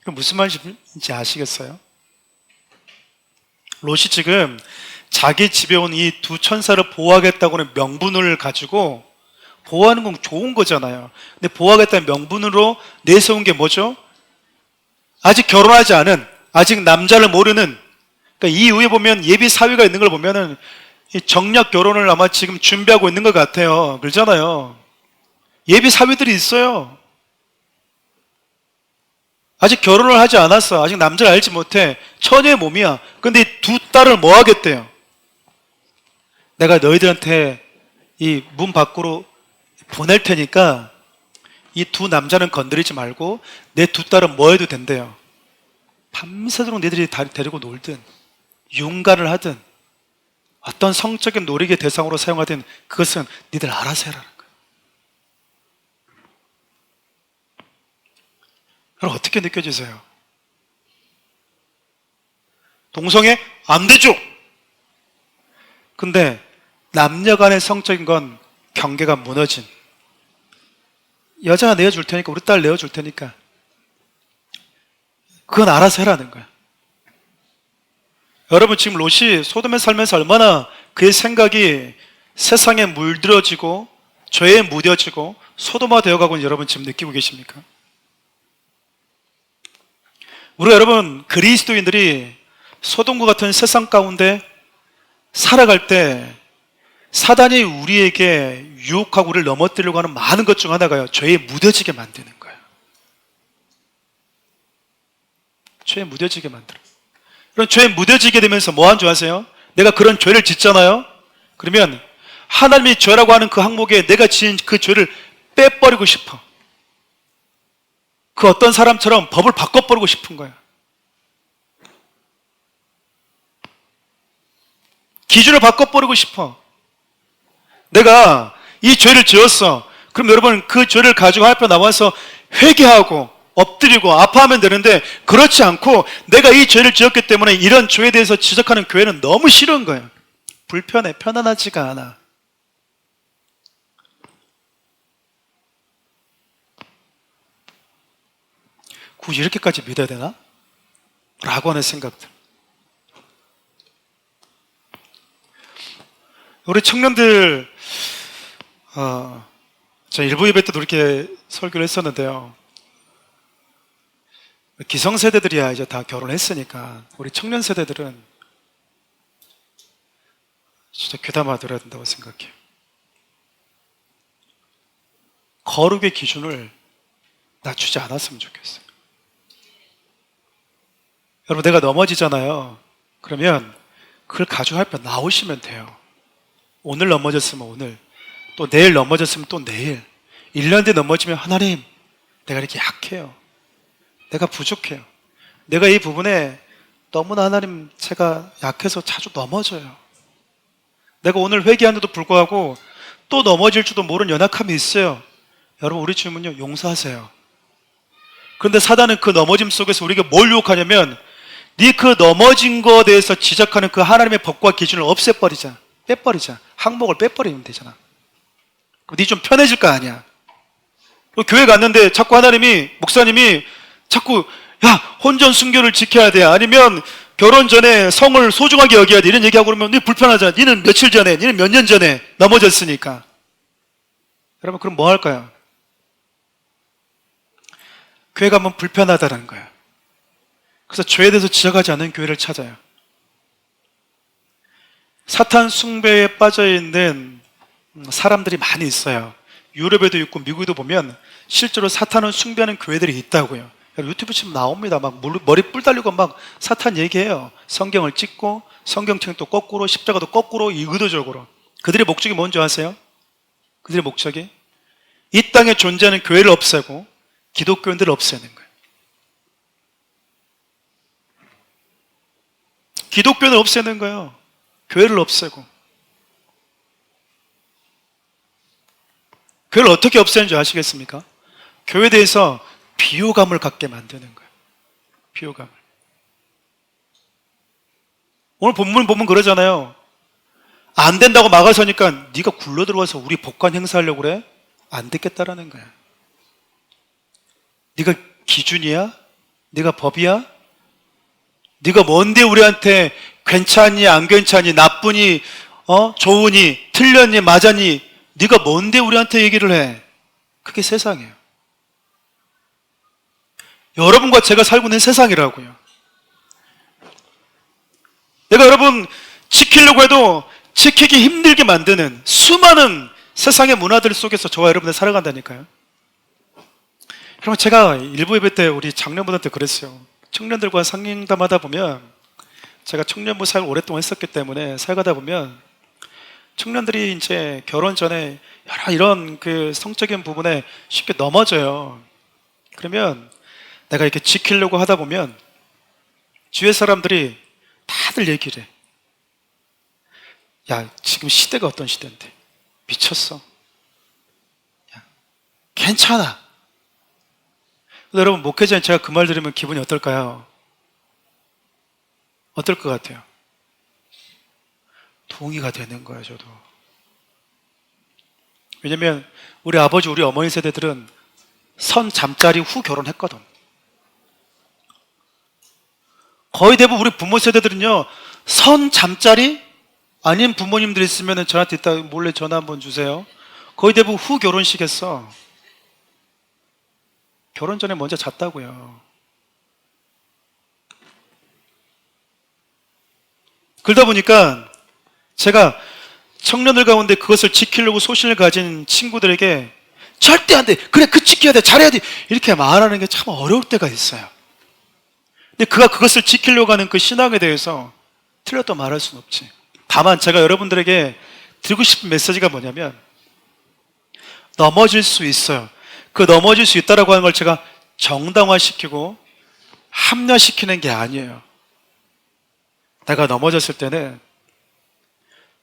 무슨 말인지 아시겠어요? 롯이 지금 자기 집에 온 이 두 천사를 보호하겠다고는 명분을 가지고, 보호하는 건 좋은 거잖아요. 근데 보호하겠다는 명분으로 내세운 게 뭐죠? 아직 결혼하지 않은, 아직 남자를 모르는, 그러니까 이 이후에 보면 예비 사위가 있는 걸 보면은 이 정략 결혼을 아마 지금 준비하고 있는 것 같아요. 그러잖아요. 예비 사위들이 있어요. 아직 결혼을 하지 않았어. 아직 남자를 알지 못해. 처녀의 몸이야. 근데 이 두 딸을 뭐 하겠대요? 내가 너희들한테 이 문 밖으로 보낼 테니까 이 두 남자는 건드리지 말고 내 두 딸은 뭐 해도 된대요. 밤새도록 너희들이 데리고 놀든 윤가를 하든 어떤 성적인 놀이의 대상으로 사용하든 그것은 니들 알아서 해라는 거예요. 여러분 어떻게 느껴지세요? 동성애 안 되죠. 근데 남녀 간의 성적인 건 경계가 무너진, 여자가 내어줄 테니까, 우리 딸 내어줄 테니까 그건 알아서 해라는 거야. 여러분 지금 롯이 소돔에 살면서 얼마나 그의 생각이 세상에 물들어지고 죄에 무뎌지고 소돔화 되어가고 있는지 여러분 지금 느끼고 계십니까? 우리가 여러분 그리스도인들이 소돔과 같은 세상 가운데 살아갈 때 사단이 우리에게 유혹하고 우리를 넘어뜨리려고 하는 많은 것 중 하나가요, 죄에 무뎌지게 만드는 거예요. 죄에 무뎌지게 만들어요. 그럼 죄에 무뎌지게 되면서 뭐 하는 줄 아세요? 내가 그런 죄를 짓잖아요. 그러면 하나님이 죄라고 하는 그 항목에 내가 지은 그 죄를 빼버리고 싶어. 그 어떤 사람처럼 법을 바꿔버리고 싶은 거예요. 기준을 바꿔버리고 싶어. 내가 이 죄를 지었어. 그럼 여러분 그 죄를 가지고 하나님 앞에 나와서 회개하고 엎드리고 아파하면 되는데, 그렇지 않고 내가 이 죄를 지었기 때문에 이런 죄에 대해서 지적하는 교회는 너무 싫은 거예요. 불편해, 편안하지가 않아. 굳이 이렇게까지 믿어야 되나? 라고 하는 생각들. 우리 청년들, 저 일부 예배 때도 이렇게 설교를 했었는데요. 기성세대들이야 이제 다 결혼했으니까 우리 청년 세대들은 진짜 귀담아 들어야 된다고 생각해요. 거룩의 기준을 낮추지 않았으면 좋겠어요. 여러분 내가 넘어지잖아요. 그러면 그걸 가지고 할 때 나오시면 돼요. 오늘 넘어졌으면 오늘, 또 내일 넘어졌으면 또 내일, 1년 뒤에 넘어지면 하나님 내가 이렇게 약해요. 내가 부족해요. 내가 이 부분에 너무나 하나님 제가 약해서 자주 넘어져요. 내가 오늘 회개하는데도 불구하고 또 넘어질지도 모르는 연약함이 있어요. 여러분 우리 주님은요 용서하세요. 그런데 사단은 그 넘어짐 속에서 우리에게 뭘 유혹하냐면 네 그 넘어진 거에 대해서 지적하는 그 하나님의 법과 기준을 없애버리자, 빼버리자, 항목을 빼버리면 되잖아. 그럼 네 좀 편해질 거 아니야. 교회 갔는데 자꾸 하나님이, 목사님이 자꾸 야 혼전 순결을 지켜야 돼, 아니면 결혼 전에 성을 소중하게 여겨야 돼, 이런 얘기하고 그러면 네 불편하잖아. 니는 며칠 전에, 니는 몇 년 전에 넘어졌으니까. 여러분 그럼 뭐 할까요? 교회 가면 불편하다는 거야. 그래서 죄에 대해서 지적하지 않는 교회를 찾아요. 사탄 숭배에 빠져있는 사람들이 많이 있어요. 유럽에도 있고 미국에도 보면 실제로 사탄을 숭배하는 교회들이 있다고요. 유튜브 치면 나옵니다. 막 머리 뿔 달리고 막 사탄 얘기해요. 성경을 찍고 성경책도 거꾸로 십자가도 거꾸로 의도적으로. 그들의 목적이 뭔지 아세요? 그들의 목적이 이 땅에 존재하는 교회를 없애고 기독교인들을 없애는 거예요. 기독교인을 없애는 거예요. 교회를 없애고. 교회를 어떻게 없애는 줄 아시겠습니까? 교회에 대해서 비호감을 갖게 만드는 거예요. 비호감을. 오늘 본문 보면 그러잖아요. 안 된다고 막아서니까 네가 굴러 들어와서 우리 법관 행사하려고 그래? 안 됐겠다라는 거야. 네가 기준이야? 네가 법이야? 네가 뭔데 우리한테 괜찮니 안 괜찮니 나쁘니 좋으니 틀렸니 맞았니 네가 뭔데 우리한테 얘기를 해? 그게 세상이에요. 여러분과 제가 살고 있는 세상이라고요. 내가 여러분 지키려고 해도 지키기 힘들게 만드는 수많은 세상의 문화들 속에서 저와 여러분들 살아간다니까요. 그럼 제가 일부 예배 때 우리 장년부한테 그랬어요. 청년들과 상담하다 보면 제가 청년부 사역을 오랫동안 했었기 때문에 사역하다 보면 청년들이 이제 결혼 전에 여러 이런 그 성적인 부분에 쉽게 넘어져요. 그러면 내가 이렇게 지키려고 하다 보면 주위의 사람들이 다들 얘기를 해. 야, 지금 시대가 어떤 시대인데 미쳤어. 야, 괜찮아. 여러분 목회자인 제가 그 말 들으면 기분이 어떨까요? 어떨 것 같아요? 동의가 되는 거예요, 저도. 왜냐면 우리 아버지, 우리 어머니 세대들은 선 잠자리 후 결혼했거든. 거의 대부분 우리 부모 세대들은요, 선 잠자리 아닌 부모님들 있으면 저한테 이따 몰래 전화 한번 주세요. 거의 대부분 후 결혼식 했어. 결혼 전에 먼저 잤다고요. 그러다 보니까 제가 청년들 가운데 그것을 지키려고 소신을 가진 친구들에게 절대 안 돼. 그래, 그 지켜야 돼. 잘해야 돼. 이렇게 말하는 게 참 어려울 때가 있어요. 근데 그가 그것을 지키려고 하는 그 신앙에 대해서 틀렸다고 말할 수는 없지. 다만 제가 여러분들에게 드리고 싶은 메시지가 뭐냐면 넘어질 수 있어요. 그 넘어질 수 있다라고 하는 걸 제가 정당화시키고 합리화시키는 게 아니에요. 내가 넘어졌을 때는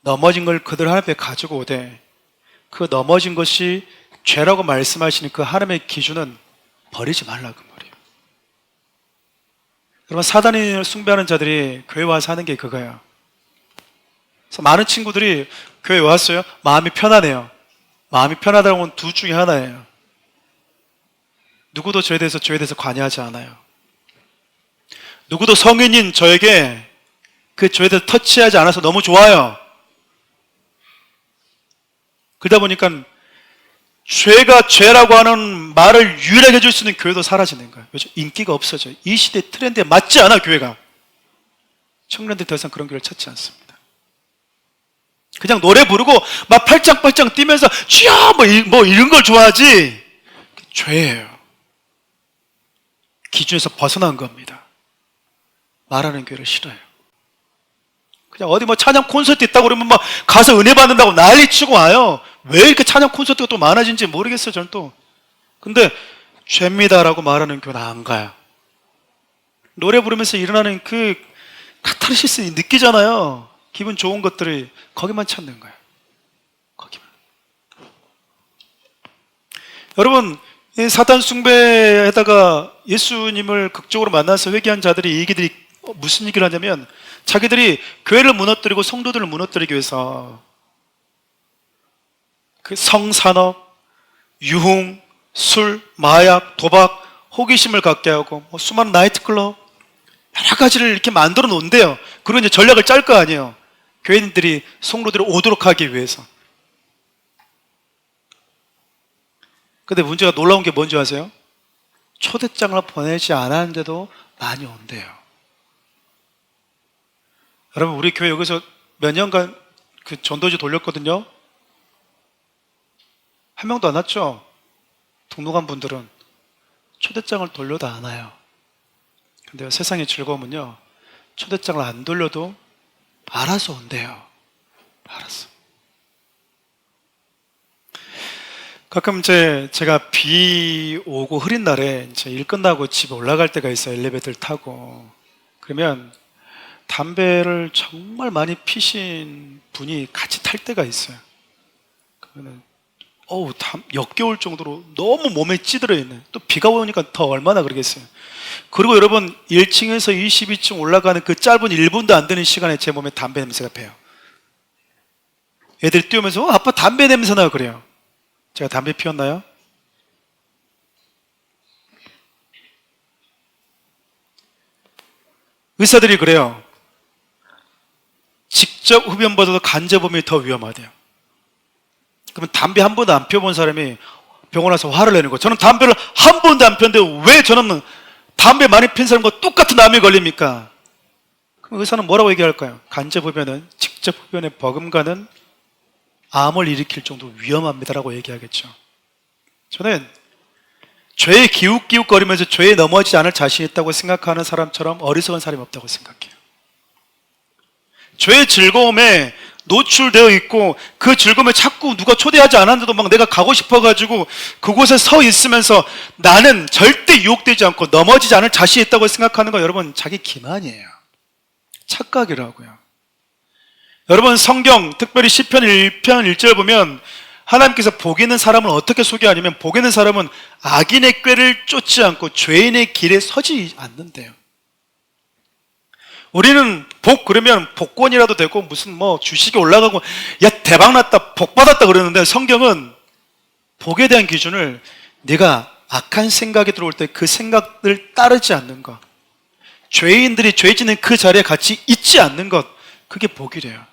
넘어진 걸 그들 하나님 앞에 가지고 오되 그 넘어진 것이 죄라고 말씀하시는 그 하나님의 기준은 버리지 말라 그 말이에요. 여러분 사단을 숭배하는 자들이 교회 와서 하는 게 그거예요. 그래서 많은 친구들이 교회 왔어요. 마음이 편하네요. 마음이 편하다는 건 둘 중에 하나예요. 누구도 저에 대해서 관여하지 않아요. 누구도 성인인 저에게 그 저에 대해서 터치하지 않아서 너무 좋아요. 그러다 보니까 죄가 죄라고 하는 말을 유일하게 해줄 수 있는 교회도 사라지는 거예요. 요즘 인기가 없어져요. 이 시대 트렌드에 맞지 않아 교회가. 청년들이 더 이상 그런 교회를 찾지 않습니다. 그냥 노래 부르고 막 팔짱팔짱 뛰면서 쥐야 뭐 이런 걸 좋아하지. 죄예요. 기준에서 벗어난 겁니다. 말하는 교회를 싫어요. 그냥 어디 뭐 찬양 콘서트 있다고 그러면 막 가서 은혜 받는다고 난리 치고 와요. 왜 이렇게 찬양 콘서트가 또 많아진지 모르겠어요, 저는 또. 근데 죄입니다라고 말하는 교회는 안 가요. 노래 부르면서 일어나는 그 카타르시스 느끼잖아요. 기분 좋은 것들이 거기만 찾는 거예요. 거기만. 여러분, 이 사탄 숭배에다가 예수님을 극적으로 만나서 회개한 자들이 이 얘기들이 무슨 얘기를 하냐면 자기들이 교회를 무너뜨리고 성도들을 무너뜨리기 위해서 그 성산업, 유흥, 술, 마약, 도박, 호기심을 갖게 하고 뭐 수많은 나이트클럽 여러 가지를 이렇게 만들어 놓은데요. 그리고 이제 전략을 짤 거 아니에요. 교인들이 성도들이 오도록 하기 위해서. 근데 문제가 놀라운 게 뭔지 아세요? 초대장을 보내지 않았는데도 많이 온대요. 여러분 우리 교회 여기서 몇 년간 그 전도지 돌렸거든요. 한 명도 안 왔죠? 등록한 분들은 초대장을 돌려도 안 와요. 근데 세상의 즐거움은요, 초대장을 안 돌려도 알아서 온대요. 알았어. 가끔 이제 제가 비 오고 흐린 날에 이제 일 끝나고 집에 올라갈 때가 있어요. 엘리베이터를 타고. 그러면 담배를 정말 많이 피신 분이 같이 탈 때가 있어요. 그러면 역겨울 정도로 너무 몸에 찌들어 있는. 또 비가 오니까 더 얼마나 그러겠어요. 그리고 여러분 1층에서 22층 올라가는 그 짧은 1분도 안 되는 시간에 제 몸에 담배 냄새가 배요. 애들이 뛰어오면서 아빠 담배 냄새 나요 그래요. 제가 담배 피웠나요? 의사들이 그래요. 직접 흡연보다도 간접 흡연이 더 위험하대요. 그러면 담배 한 번도 안 피워본 사람이 병원 와서 화를 내는 거예요. 저는 담배를 한 번도 안 피웠는데 왜 저는 담배 많이 핀 사람과 똑같은 암이 걸립니까? 그럼 의사는 뭐라고 얘기할까요? 간접 흡연은 직접 흡연에 버금가는 암을 일으킬 정도로 위험합니다라고 얘기하겠죠. 저는 죄에 기웃기웃거리면서 죄에 넘어지지 않을 자신이 있다고 생각하는 사람처럼 어리석은 사람이 없다고 생각해요. 죄의 즐거움에 노출되어 있고 그 즐거움에 자꾸 누가 초대하지 않았는데도 막 내가 가고 싶어가지고 그곳에 서 있으면서 나는 절대 유혹되지 않고 넘어지지 않을 자신이 있다고 생각하는 거 여러분 자기 기만이에요. 착각이라고요. 여러분 성경 특별히 시편 1편 1절 보면 하나님께서 복 있는 사람을 어떻게 소개하냐면 복 있는 사람은 악인의 꾀를 쫓지 않고 죄인의 길에 서지 않는데요. 우리는 복 그러면 복권이라도 되고 무슨 뭐 주식이 올라가고 야 대박났다 복 받았다 그러는데 성경은 복에 대한 기준을 네가 악한 생각이 들어올 때 그 생각을 따르지 않는 것, 죄인들이 죄 짓는 그 자리에 같이 있지 않는 것, 그게 복이래요.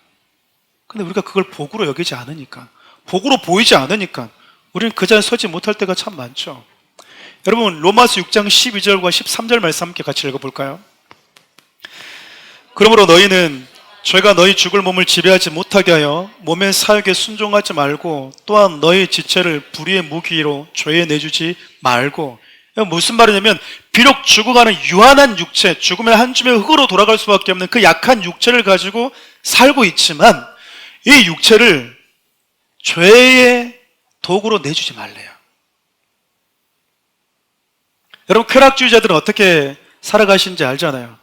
근데 우리가 그걸 복으로 여기지 않으니까, 복으로 보이지 않으니까 우리는 그 자리에 서지 못할 때가 참 많죠. 여러분 로마서 6장 12절과 13절 말씀 함께 같이 읽어볼까요? 그러므로 너희는 죄가 너희 죽을 몸을 지배하지 못하게 하여 몸의 사욕에 순종하지 말고 또한 너희 지체를 불의의 무기로 죄에 내주지 말고. 무슨 말이냐면 비록 죽어가는 유한한 육체, 죽음의 한 줌의 흙으로 돌아갈 수밖에 없는 그 약한 육체를 가지고 살고 있지만 이 육체를 죄의 도구로 내주지 말래요. 여러분 쾌락주의자들은 어떻게 살아가시는지 알잖아요.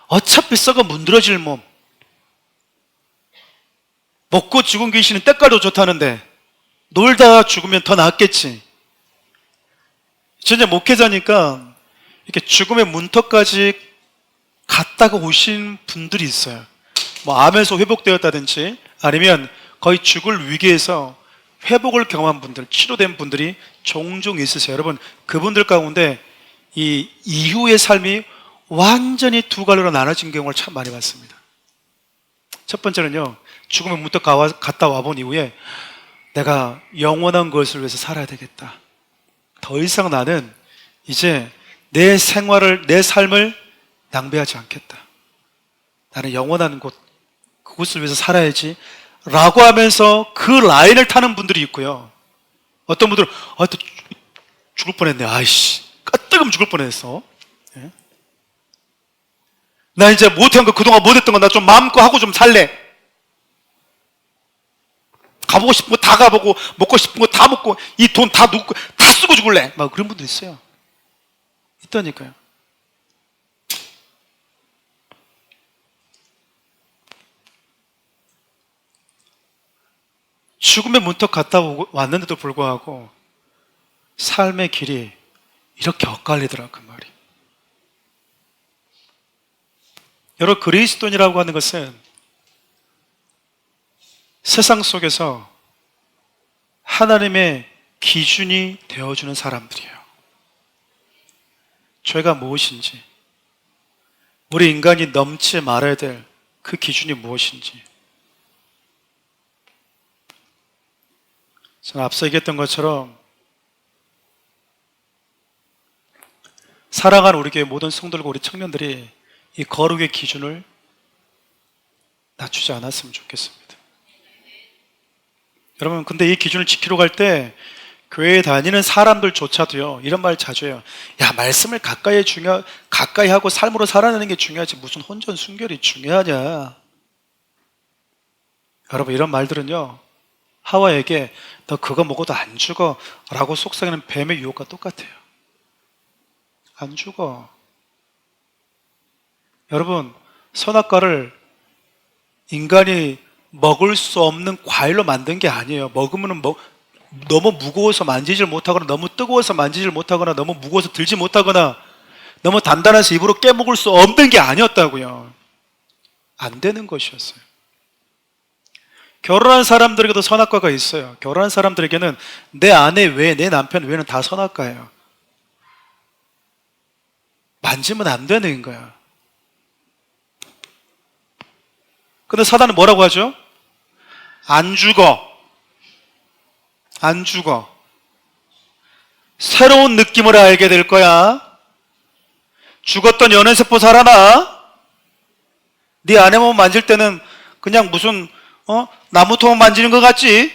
어차피 썩어 문드러질 몸, 먹고 죽은 귀신은 때깔도 좋다는데 놀다 죽으면 더 낫겠지. 진짜 목회자니까 이렇게 죽음의 문턱까지 갔다가 오신 분들이 있어요. 뭐 암에서 회복되었다든지 아니면 거의 죽을 위기에서 회복을 경험한 분들, 치료된 분들이 종종 있으세요. 여러분 그분들 가운데 이 이후의 삶이 완전히 두 갈래로 나눠진 경우를 참 많이 봤습니다. 첫 번째는요, 죽음의 문턱 갔다 와본 이후에 내가 영원한 것을 위해서 살아야 되겠다. 더 이상 나는 이제 내 생활을, 내 삶을 낭비하지 않겠다. 나는 영원한 곳, 그곳을 위해서 살아야지 라고 하면서 그 라인을 타는 분들이 있고요. 어떤 분들은 또 죽을 뻔했네. 아이씨, 까뜨금 죽을 뻔했어. 예? 나 이제 못한 거, 그동안 못했던 거 나 좀 마음껏 하고 좀 살래. 가보고 싶은 거 다 가보고 먹고 싶은 거 다 먹고 이 돈 다 놓고 다 쓰고 죽을래. 막 그런 분들 있어요. 있다니까요. 죽음의 문턱 갔다 왔는데도 불구하고 삶의 길이 이렇게 엇갈리더라 그 말이. 여러분 그리스도인이라고 하는 것은 세상 속에서 하나님의 기준이 되어주는 사람들이에요. 죄가 무엇인지, 우리 인간이 넘지 말아야 될 그 기준이 무엇인지. 저는 앞서 얘기했던 것처럼 사랑하는 우리 교회 모든 성도들과 우리 청년들이 이 거룩의 기준을 낮추지 않았으면 좋겠습니다. 여러분, 근데 이 기준을 지키러 갈 때 교회에 다니는 사람들조차도요, 이런 말 자주 해요. 야, 말씀을 가까이 하고 삶으로 살아내는 게 중요하지 무슨 혼전 순결이 중요하냐. 여러분, 이런 말들은요, 하와에게 너 그거 먹어도 안 죽어 라고 속삭이는 뱀의 유혹과 똑같아요. 안 죽어. 여러분, 선악과를 인간이 먹을 수 없는 과일로 만든 게 아니에요. 먹으면 너무 무거워서 만지질 못하거나, 너무 뜨거워서 만지질 못하거나, 너무 무거워서 들지 못하거나, 너무 단단해서 입으로 깨먹을 수 없는 게 아니었다고요. 안 되는 것이었어요. 결혼한 사람들에게도 선악과가 있어요. 결혼한 사람들에게는 내 아내 외에, 내 남편 외에는 다 선악과예요. 만지면 안 되는 거야. 근데 사단은 뭐라고 하죠? 안 죽어. 안 죽어. 새로운 느낌을 알게 될 거야. 죽었던 연애세포 살아나. 네 아내 몸 만질 때는 그냥 무슨 나무토막 만지는 것 같지?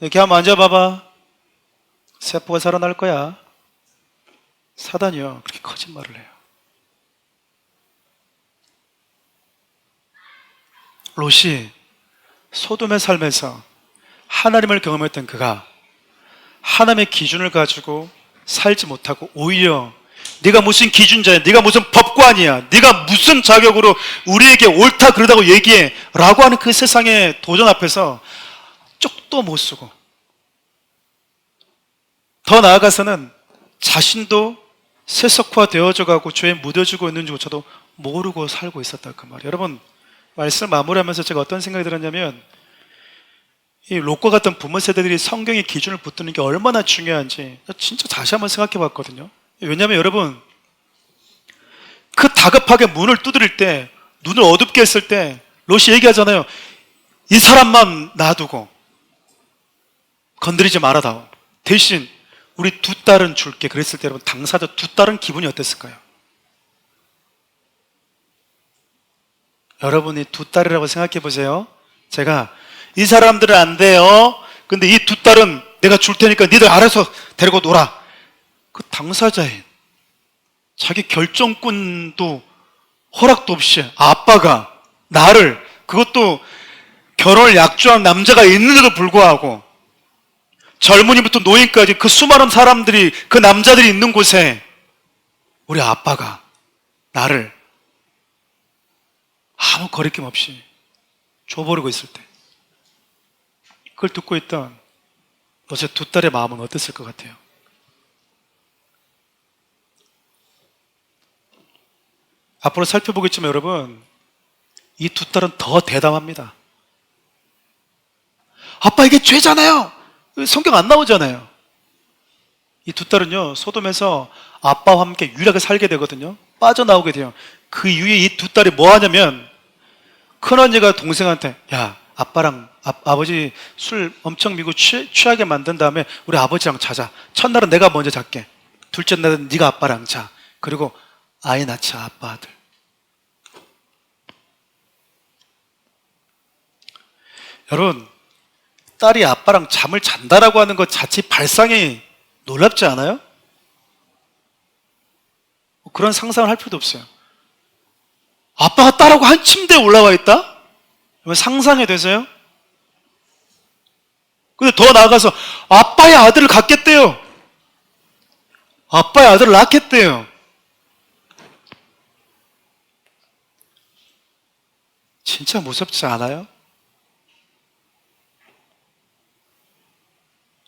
이렇게 한번 만져봐봐. 세포가 살아날 거야. 사단이요, 그렇게 거짓말을 해요. 롯이 소돔의 삶에서 하나님을 경험했던 그가 하나님의 기준을 가지고 살지 못하고 오히려 네가 무슨 기준자야, 네가 무슨 법관이야, 네가 무슨 자격으로 우리에게 옳다 그러다고 얘기해 라고 하는 그 세상의 도전 앞에서 쪽도 못 쓰고, 더 나아가서는 자신도 세속화 되어져 가고 죄에 묻어지고 있는 줄조차도 모르고 살고 있었다, 그 말이에요. 여러분, 말씀을 마무리하면서 제가 어떤 생각이 들었냐면, 이 롯과 같은 부모 세대들이 성경의 기준을 붙드는 게 얼마나 중요한지 진짜 다시 한번 생각해 봤거든요. 왜냐하면 여러분, 그 다급하게 문을 두드릴 때, 눈을 어둡게 했을 때 롯이 얘기하잖아요. 이 사람만 놔두고 건드리지 말아다오. 대신 우리 두 딸은 줄게. 그랬을 때 여러분, 당사자 두 딸은 기분이 어땠을까요? 여러분이 두 딸이라고 생각해 보세요. 제가 이 사람들은 안 돼요. 근데 이 두 딸은 내가 줄 테니까 니들 알아서 데리고 놀아. 그 당사자인, 자기 결정권도 허락도 없이 아빠가 나를, 그것도 결혼을 약조한 남자가 있는데도 불구하고 젊은이부터 노인까지 그 수많은 사람들이, 그 남자들이 있는 곳에 우리 아빠가 나를 아무 거리낌 없이 줘버리고 있을 때, 그걸 듣고 있던 어제 두 딸의 마음은 어땠을 것 같아요? 앞으로 살펴보겠지만 여러분, 이 두 딸은 더 대담합니다. 아빠, 이게 죄잖아요. 성경 안 나오잖아요. 이 두 딸은요, 소돔에서 아빠와 함께 유일하게 살게 되거든요. 빠져나오게 돼요. 그 이후에 이 두 딸이 뭐 하냐면, 큰언니가 동생한테, 야, 아빠랑 아버지 술 엄청 미고 취하게 만든 다음에 우리 아버지랑 자자. 첫날은 내가 먼저 잘게. 둘째 날은 네가 아빠랑 자. 그리고 아이 낳자, 아빠 아들. 여러분, 딸이 아빠랑 잠을 잔다라고 하는 것 자체 발상이 놀랍지 않아요? 그런 상상을 할 필요도 없어요. 아빠가 딸하고 한 침대에 올라와 있다? 상상이 되세요? 근데 더 나아가서 아빠의 아들을 갖겠대요. 아빠의 아들을 낳겠대요. 진짜 무섭지 않아요?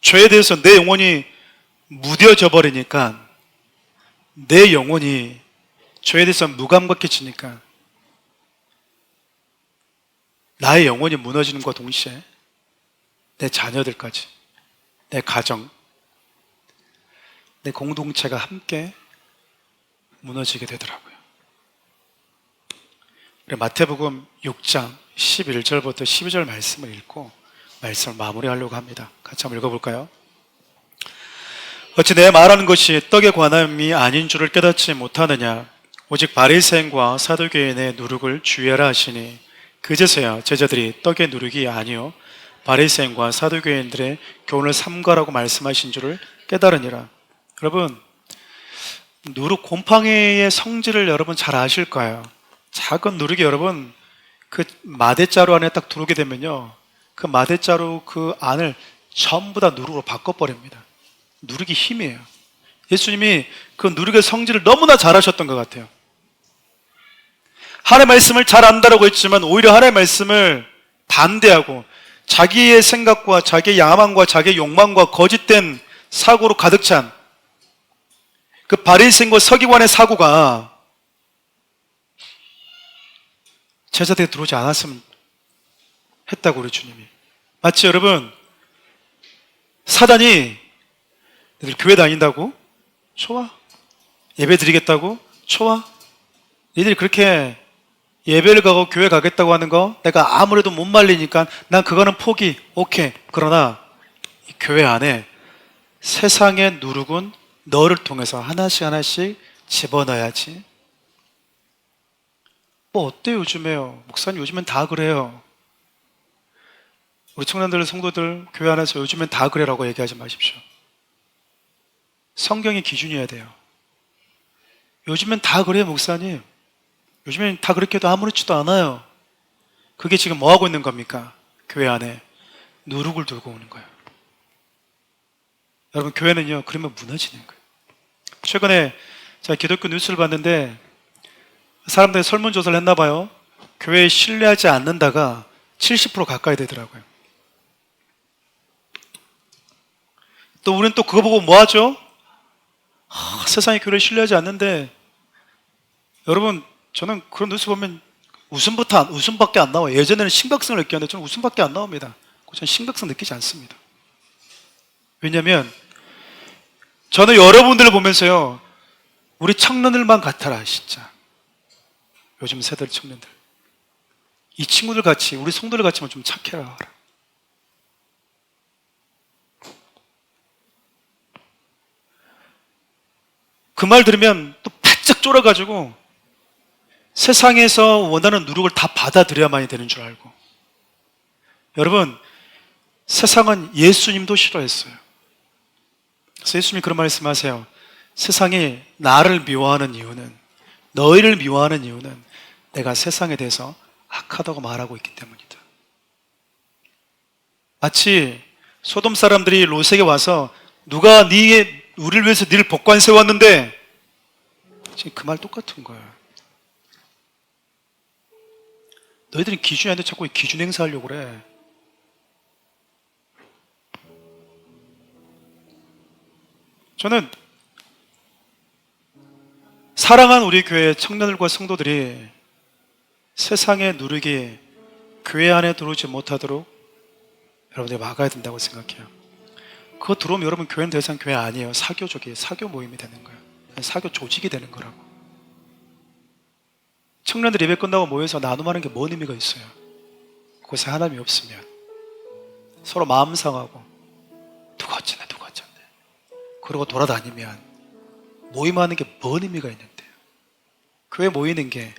죄에 대해서 내 영혼이 무뎌져 버리니까, 내 영혼이 죄에 대해서 무감각해지니까 나의 영혼이 무너지는 것과 동시에 내 자녀들까지, 내 가정, 내 공동체가 함께 무너지게 되더라고요. 우리 마태복음 6장 11절부터 12절 말씀을 읽고 말씀을 마무리하려고 합니다. 같이 한번 읽어볼까요? 어찌 내 말하는 것이 떡에 관함이 아닌 줄을 깨닫지 못하느냐? 오직 바리새인과 사두개인의 누룩을 주의하라 하시니 그제서야 제자들이 떡의 누룩이 아니요 바리새인과 사두개인들의 교훈을 삼가라고 말씀하신 줄을 깨달으니라. 여러분, 곰팡이의 성질을 여러분 잘 아실 거예요. 작은 누룩이 여러분 그 마대자루 안에 딱 들어오게 되면요, 그 마대자루 그 안을 전부 다 누룩으로 바꿔버립니다. 누룩이 힘이에요. 예수님이 그 누룩의 성질을 너무나 잘 아셨던 것 같아요. 하나님의 말씀을 잘 안다라고 했지만 오히려 하나님의 말씀을 반대하고 자기의 생각과 자기의 야망과 자기의 욕망과 거짓된 사고로 가득 찬 그 바리새인과 서기관의 사고가 제자들에게 들어오지 않았으면 했다고 우리 주님이. 마치 여러분, 사단이 너희들 교회 다닌다고? 좋아. 예배 드리겠다고? 좋아. 너희들이 그렇게 예배를 가고 교회 가겠다고 하는 거 내가 아무래도 못 말리니까 난 그거는 포기. 오케이. 그러나 이 교회 안에 세상의 누룩은 너를 통해서 하나씩 하나씩 집어넣어야지. 뭐 어때요 요즘에요? 목사님 요즘엔 다 그래요. 우리 청년들, 성도들 교회 안에서 요즘엔 다 그래라고 얘기하지 마십시오. 성경이 기준이어야 돼요. 요즘엔 다 그래요 목사님. 요즘엔 다 그렇게 해도 아무렇지도 않아요. 그게 지금 뭐 하고 있는 겁니까? 교회 안에 누룩을 들고 오는 거예요. 여러분, 교회는요 그러면 무너지는 거예요. 최근에 제가 기독교 뉴스를 봤는데 사람들이 설문조사를 했나 봐요. 교회에 신뢰하지 않는다가 70% 가까이 되더라고요. 또 우리는 또 그거 보고 뭐 하죠? 세상에 교회를 신뢰하지 않는데, 여러분 저는 그런 뉴스 보면 웃음밖에 안 나와요. 예전에는 심각성을 느꼈는데 저는 웃음밖에 안 나옵니다. 저는 심각성 느끼지 않습니다. 왜냐하면 저는 여러분들을 보면서요, 우리 청년들만 같아라. 진짜 요즘 세대 청년들, 이 친구들 같이, 우리 성도들 같이만 좀 착해라. 그 말 들으면 또 바짝 쫄아가지고 세상에서 원하는 누룩을 다 받아들여야만이 되는 줄 알고. 여러분, 세상은 예수님도 싫어했어요. 그래서 예수님이 그런 말씀하세요. 세상이 나를 미워하는 이유는, 너희를 미워하는 이유는 내가 세상에 대해서 악하다고 말하고 있기 때문이다. 마치 소돔 사람들이 롯에게 와서 누가 우리를 위해서 니를 법관 세웠는데, 지금 그 말 똑같은 거예요. 너희들은 기준이 아닌데 자꾸 기준 행사하려고 그래. 저는 사랑하는 우리 교회 청년들과 성도들이 세상의 누룩이 교회 안에 들어오지 못하도록 여러분들이 막아야 된다고 생각해요. 그거 들어오면 여러분 교회는 더 이상 교회 아니에요. 사교족이에요. 사교 모임이 되는 거예요. 사교 조직이 되는 거라고. 청년들 예배 끝나고 모여서 나눔하는 게 뭔 의미가 있어요? 그곳에 하나님이 없으면 서로 마음 상하고 누가 어쩌네 누가 어쩌네 그러고 돌아다니면 모임하는 게 뭔 의미가 있는데요? 교회 모이는 게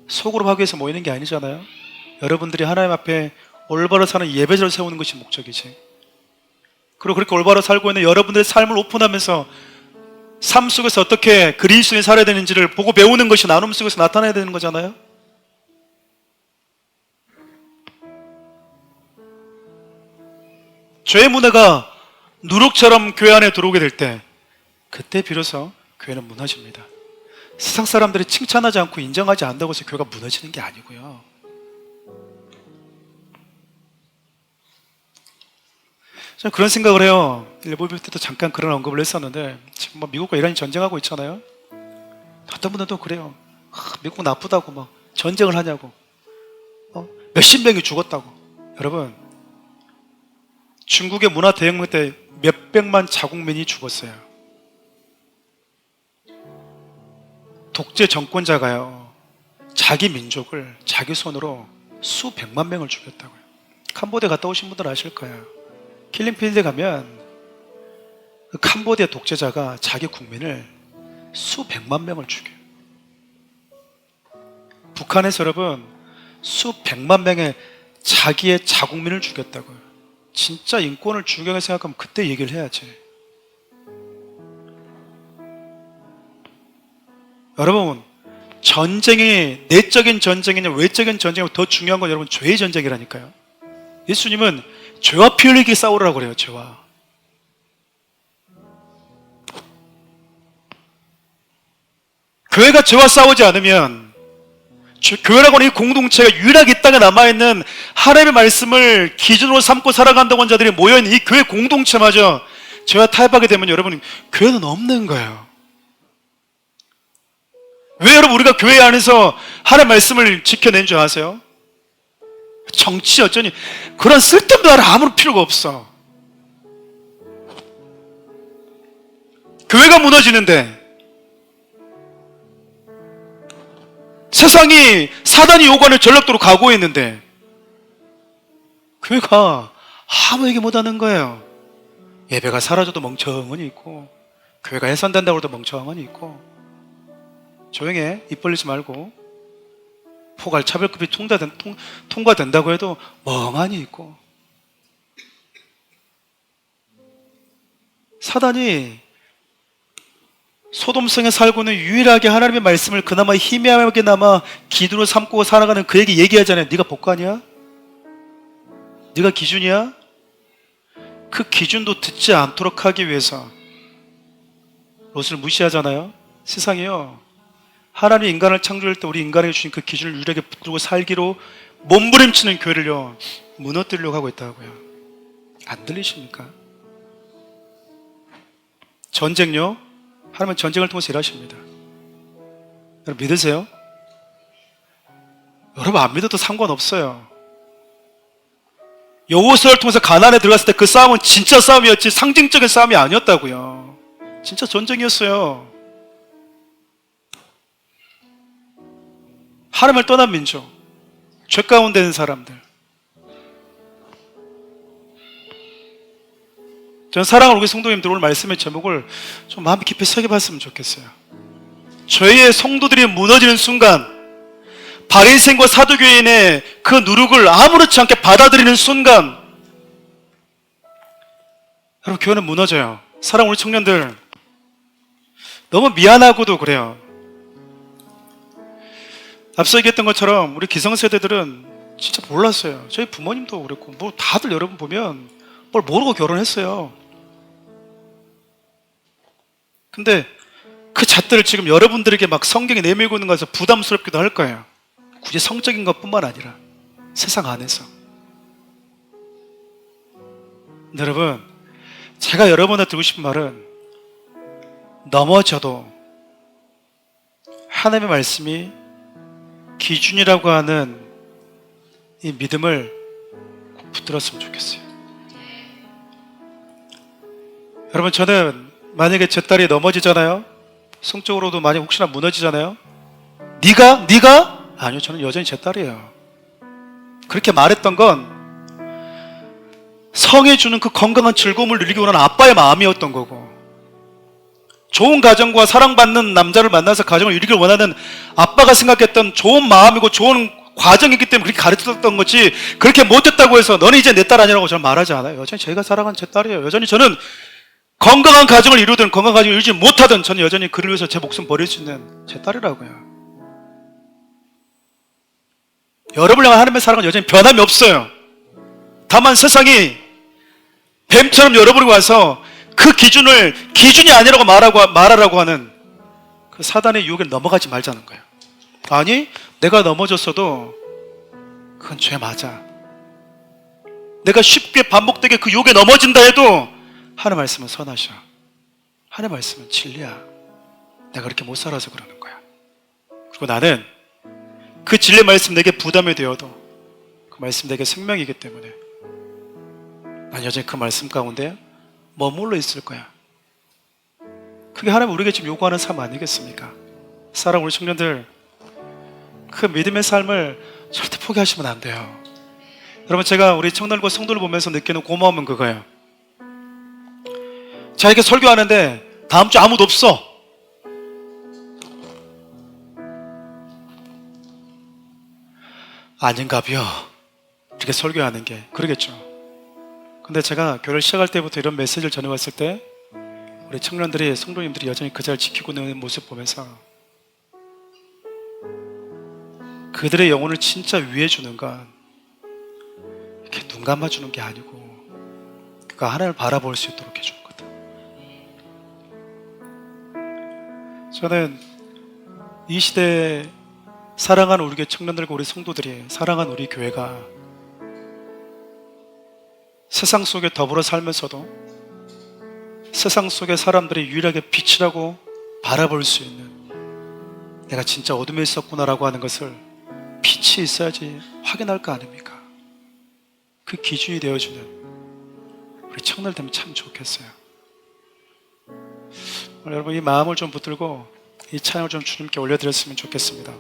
속으로 하기 위해서 모이는 게 아니잖아요. 여러분들이 하나님 앞에 올바로 사는 예배자를 세우는 것이 목적이지. 그리고 그렇게 올바로 살고 있는 여러분들의 삶을 오픈하면서 삶 속에서 어떻게 그리스도인이 살아야 되는지를 보고 배우는 것이 나눔 속에서 나타나야 되는 거잖아요. 죄의 문화가 누룩처럼 교회 안에 들어오게 될 때, 그때 비로소 교회는 무너집니다. 세상 사람들이 칭찬하지 않고 인정하지 않는다고 해서 교회가 무너지는 게 아니고요. 저는 그런 생각을 해요. 일본일 때도 잠깐 그런 언급을 했었는데, 지금 뭐 미국과 이란이 전쟁하고 있잖아요. 어떤 분들은 또 그래요. 미국 나쁘다고 막 전쟁을 하냐고, 몇십 명이 죽었다고. 여러분, 중국의 문화 대혁명 때 몇백만 자국민이 죽었어요. 독재 정권자가요, 자기 민족을 자기 손으로 수백만 명을 죽였다고요. 캄보디아 갔다 오신 분들 아실 거예요. 킬링필드에 가면 그 캄보디아 독재자가 자기 국민을 수백만 명을 죽여요. 북한에서 여러분 수백만 명의 자기의 자국민을 죽였다고요. 진짜 인권을 중요하게 생각하면 그때 얘기를 해야지. 여러분, 전쟁이 내적인 전쟁이냐 외적인 전쟁이 더 중요한 건 여러분 죄의 전쟁이라니까요. 예수님은 죄와 피 흘리게 싸우라고 그래요. 죄와. 교회가 죄와 싸우지 않으면, 교회라고 하는 이 공동체가 유일하게 이 땅에 남아있는 하나님의 말씀을 기준으로 삼고 살아간다고 하는 자들이 모여있는 이 교회 공동체마저 죄와 타협하게 되면 여러분, 교회는 없는 거예요. 왜 여러분 우리가 교회 안에서 하나님의 말씀을 지켜낸 줄 아세요? 정치 어쩌니 그런 쓸데없는 말 아무런 필요가 없어. 교회가 무너지는데, 세상이 사단이 요구하는 전략도로 가고 있는데 교회가 아무 얘기 못하는 거예요. 예배가 사라져도 멍청하니 있고, 교회가 해산된다고 해도 멍청하니 있고. 조용해. 입 벌리지 말고. 포괄 차별급이 통과된다고 해도 멍하니 있고. 사단이 소돔성에 살고 있는 유일하게 하나님의 말씀을 그나마 희미하게나마 기준으로 삼고 살아가는 그에게 얘기하잖아요. 네가 복관이야? 네가 기준이야? 그 기준도 듣지 않도록 하기 위해서 롯을 무시하잖아요. 세상이요, 하나님이 인간을 창조할 때 우리 인간에게 주신 그 기준을 유일하게 붙들고 살기로 몸부림치는 교회를요 무너뜨리려고 하고 있다고요. 안 들리십니까? 전쟁요, 하나님은 전쟁을 통해서 일하십니다. 여러분 믿으세요? 여러분 안 믿어도 상관없어요. 여호수아를 통해서 가나안에 들어갔을 때 그 싸움은 진짜 싸움이었지 상징적인 싸움이 아니었다고요. 진짜 전쟁이었어요. 하나님을 떠난 민족, 죄 가운데 있는 사람들. 저는 사랑하는 우리 성도님들 오늘 말씀의 제목을 좀 마음 깊이 새겨봤으면 좋겠어요. 죄의 성도들이 무너지는 순간, 바리새인과 사두개인의 그 누룩을 아무렇지 않게 받아들이는 순간 여러분 교회는 무너져요. 사랑하는 우리 청년들, 너무 미안하고도 그래요. 앞서 얘기했던 것처럼 우리 기성세대들은 진짜 몰랐어요. 저희 부모님도 그랬고 뭐 다들 여러분 보면 뭘 모르고 결혼했어요. 근데 그 잣들을 지금 여러분들에게 막 성경에 내밀고 있는 것에서 부담스럽기도 할 거예요. 굳이 성적인 것뿐만 아니라 세상 안에서. 근데 여러분, 제가 여러분한테 드리고 싶은 말은 넘어져도 하나님의 말씀이 기준이라고 하는 이 믿음을 꼭 붙들었으면 좋겠어요. 여러분, 저는 만약에 제 딸이 넘어지잖아요. 성적으로도 많이 혹시나 무너지잖아요. 네가? 아니요, 저는 여전히 제 딸이에요. 그렇게 말했던 건 성에 주는 그 건강한 즐거움을 누리기 원하는 아빠의 마음이었던 거고, 좋은 가정과 사랑받는 남자를 만나서 가정을 이루길 원하는 아빠가 생각했던 좋은 마음이고 좋은 과정이기 때문에 그렇게 가르쳤던 거지, 그렇게 못했다고 해서 너는 이제 내 딸 아니라고 저는 말하지 않아요. 여전히 제가 사랑하는 제 딸이에요. 여전히 저는 건강한 가정을 이루든 건강한 가정을 이루지 못하든 저는 여전히 그를 위해서 제 목숨 버릴 수 있는 제 딸이라고요. 여러분을 향한 하나님의 사랑은 여전히 변함이 없어요. 다만 세상이 뱀처럼 여러분이 와서 그 기준을 기준이 아니라고 말하라고 하는 그 사단의 유혹에 넘어가지 말자는 거예요. 아니, 내가 넘어졌어도 그건 죄 맞아. 내가 쉽게 반복되게 그 유혹에 넘어진다 해도 하나님 말씀은 선하셔. 하나님 말씀은 진리야. 내가 그렇게 못 살아서 그러는 거야. 그리고 나는 그 진리 말씀 내게 부담이 되어도 그 말씀 내게 생명이기 때문에 난 여전히 그 말씀 가운데 머물러 있을 거야. 그게 하나님 우리에게 지금 요구하는 삶 아니겠습니까? 사랑하는 우리 청년들, 그 믿음의 삶을 절대 포기하시면 안 돼요. 여러분, 제가 우리 청년과 성도를 보면서 느끼는 고마움은 그거예요. 자, 이렇게 설교하는데 다음 주 아무도 없어. 아닌가벼. 이렇게 이렇게 설교하는 게 그러겠죠. 근데 제가 교회를 시작할 때부터 이런 메시지를 전해왔을 때 우리 청년들이, 성도님들이 여전히 그 자리를 지키고 있는 모습 보면서 그들의 영혼을 진짜 위해 주는 건 이렇게 눈 감아주는 게 아니고 그가 하나님을 바라볼 수 있도록 해주는 거다. 저는 이 시대에 사랑하는 우리 교회 청년들과 우리 성도들이, 사랑하는 우리 교회가 세상 속에 더불어 살면서도 세상 속의 사람들이 유일하게 빛이라고 바라볼 수 있는, 내가 진짜 어둠에 있었구나라고 하는 것을 빛이 있어야지 확인할 거 아닙니까? 그 기준이 되어주는 우리 청년들 되면 참 좋겠어요. 오늘 여러분 이 마음을 좀 붙들고 이 찬양을 좀 주님께 올려드렸으면 좋겠습니다.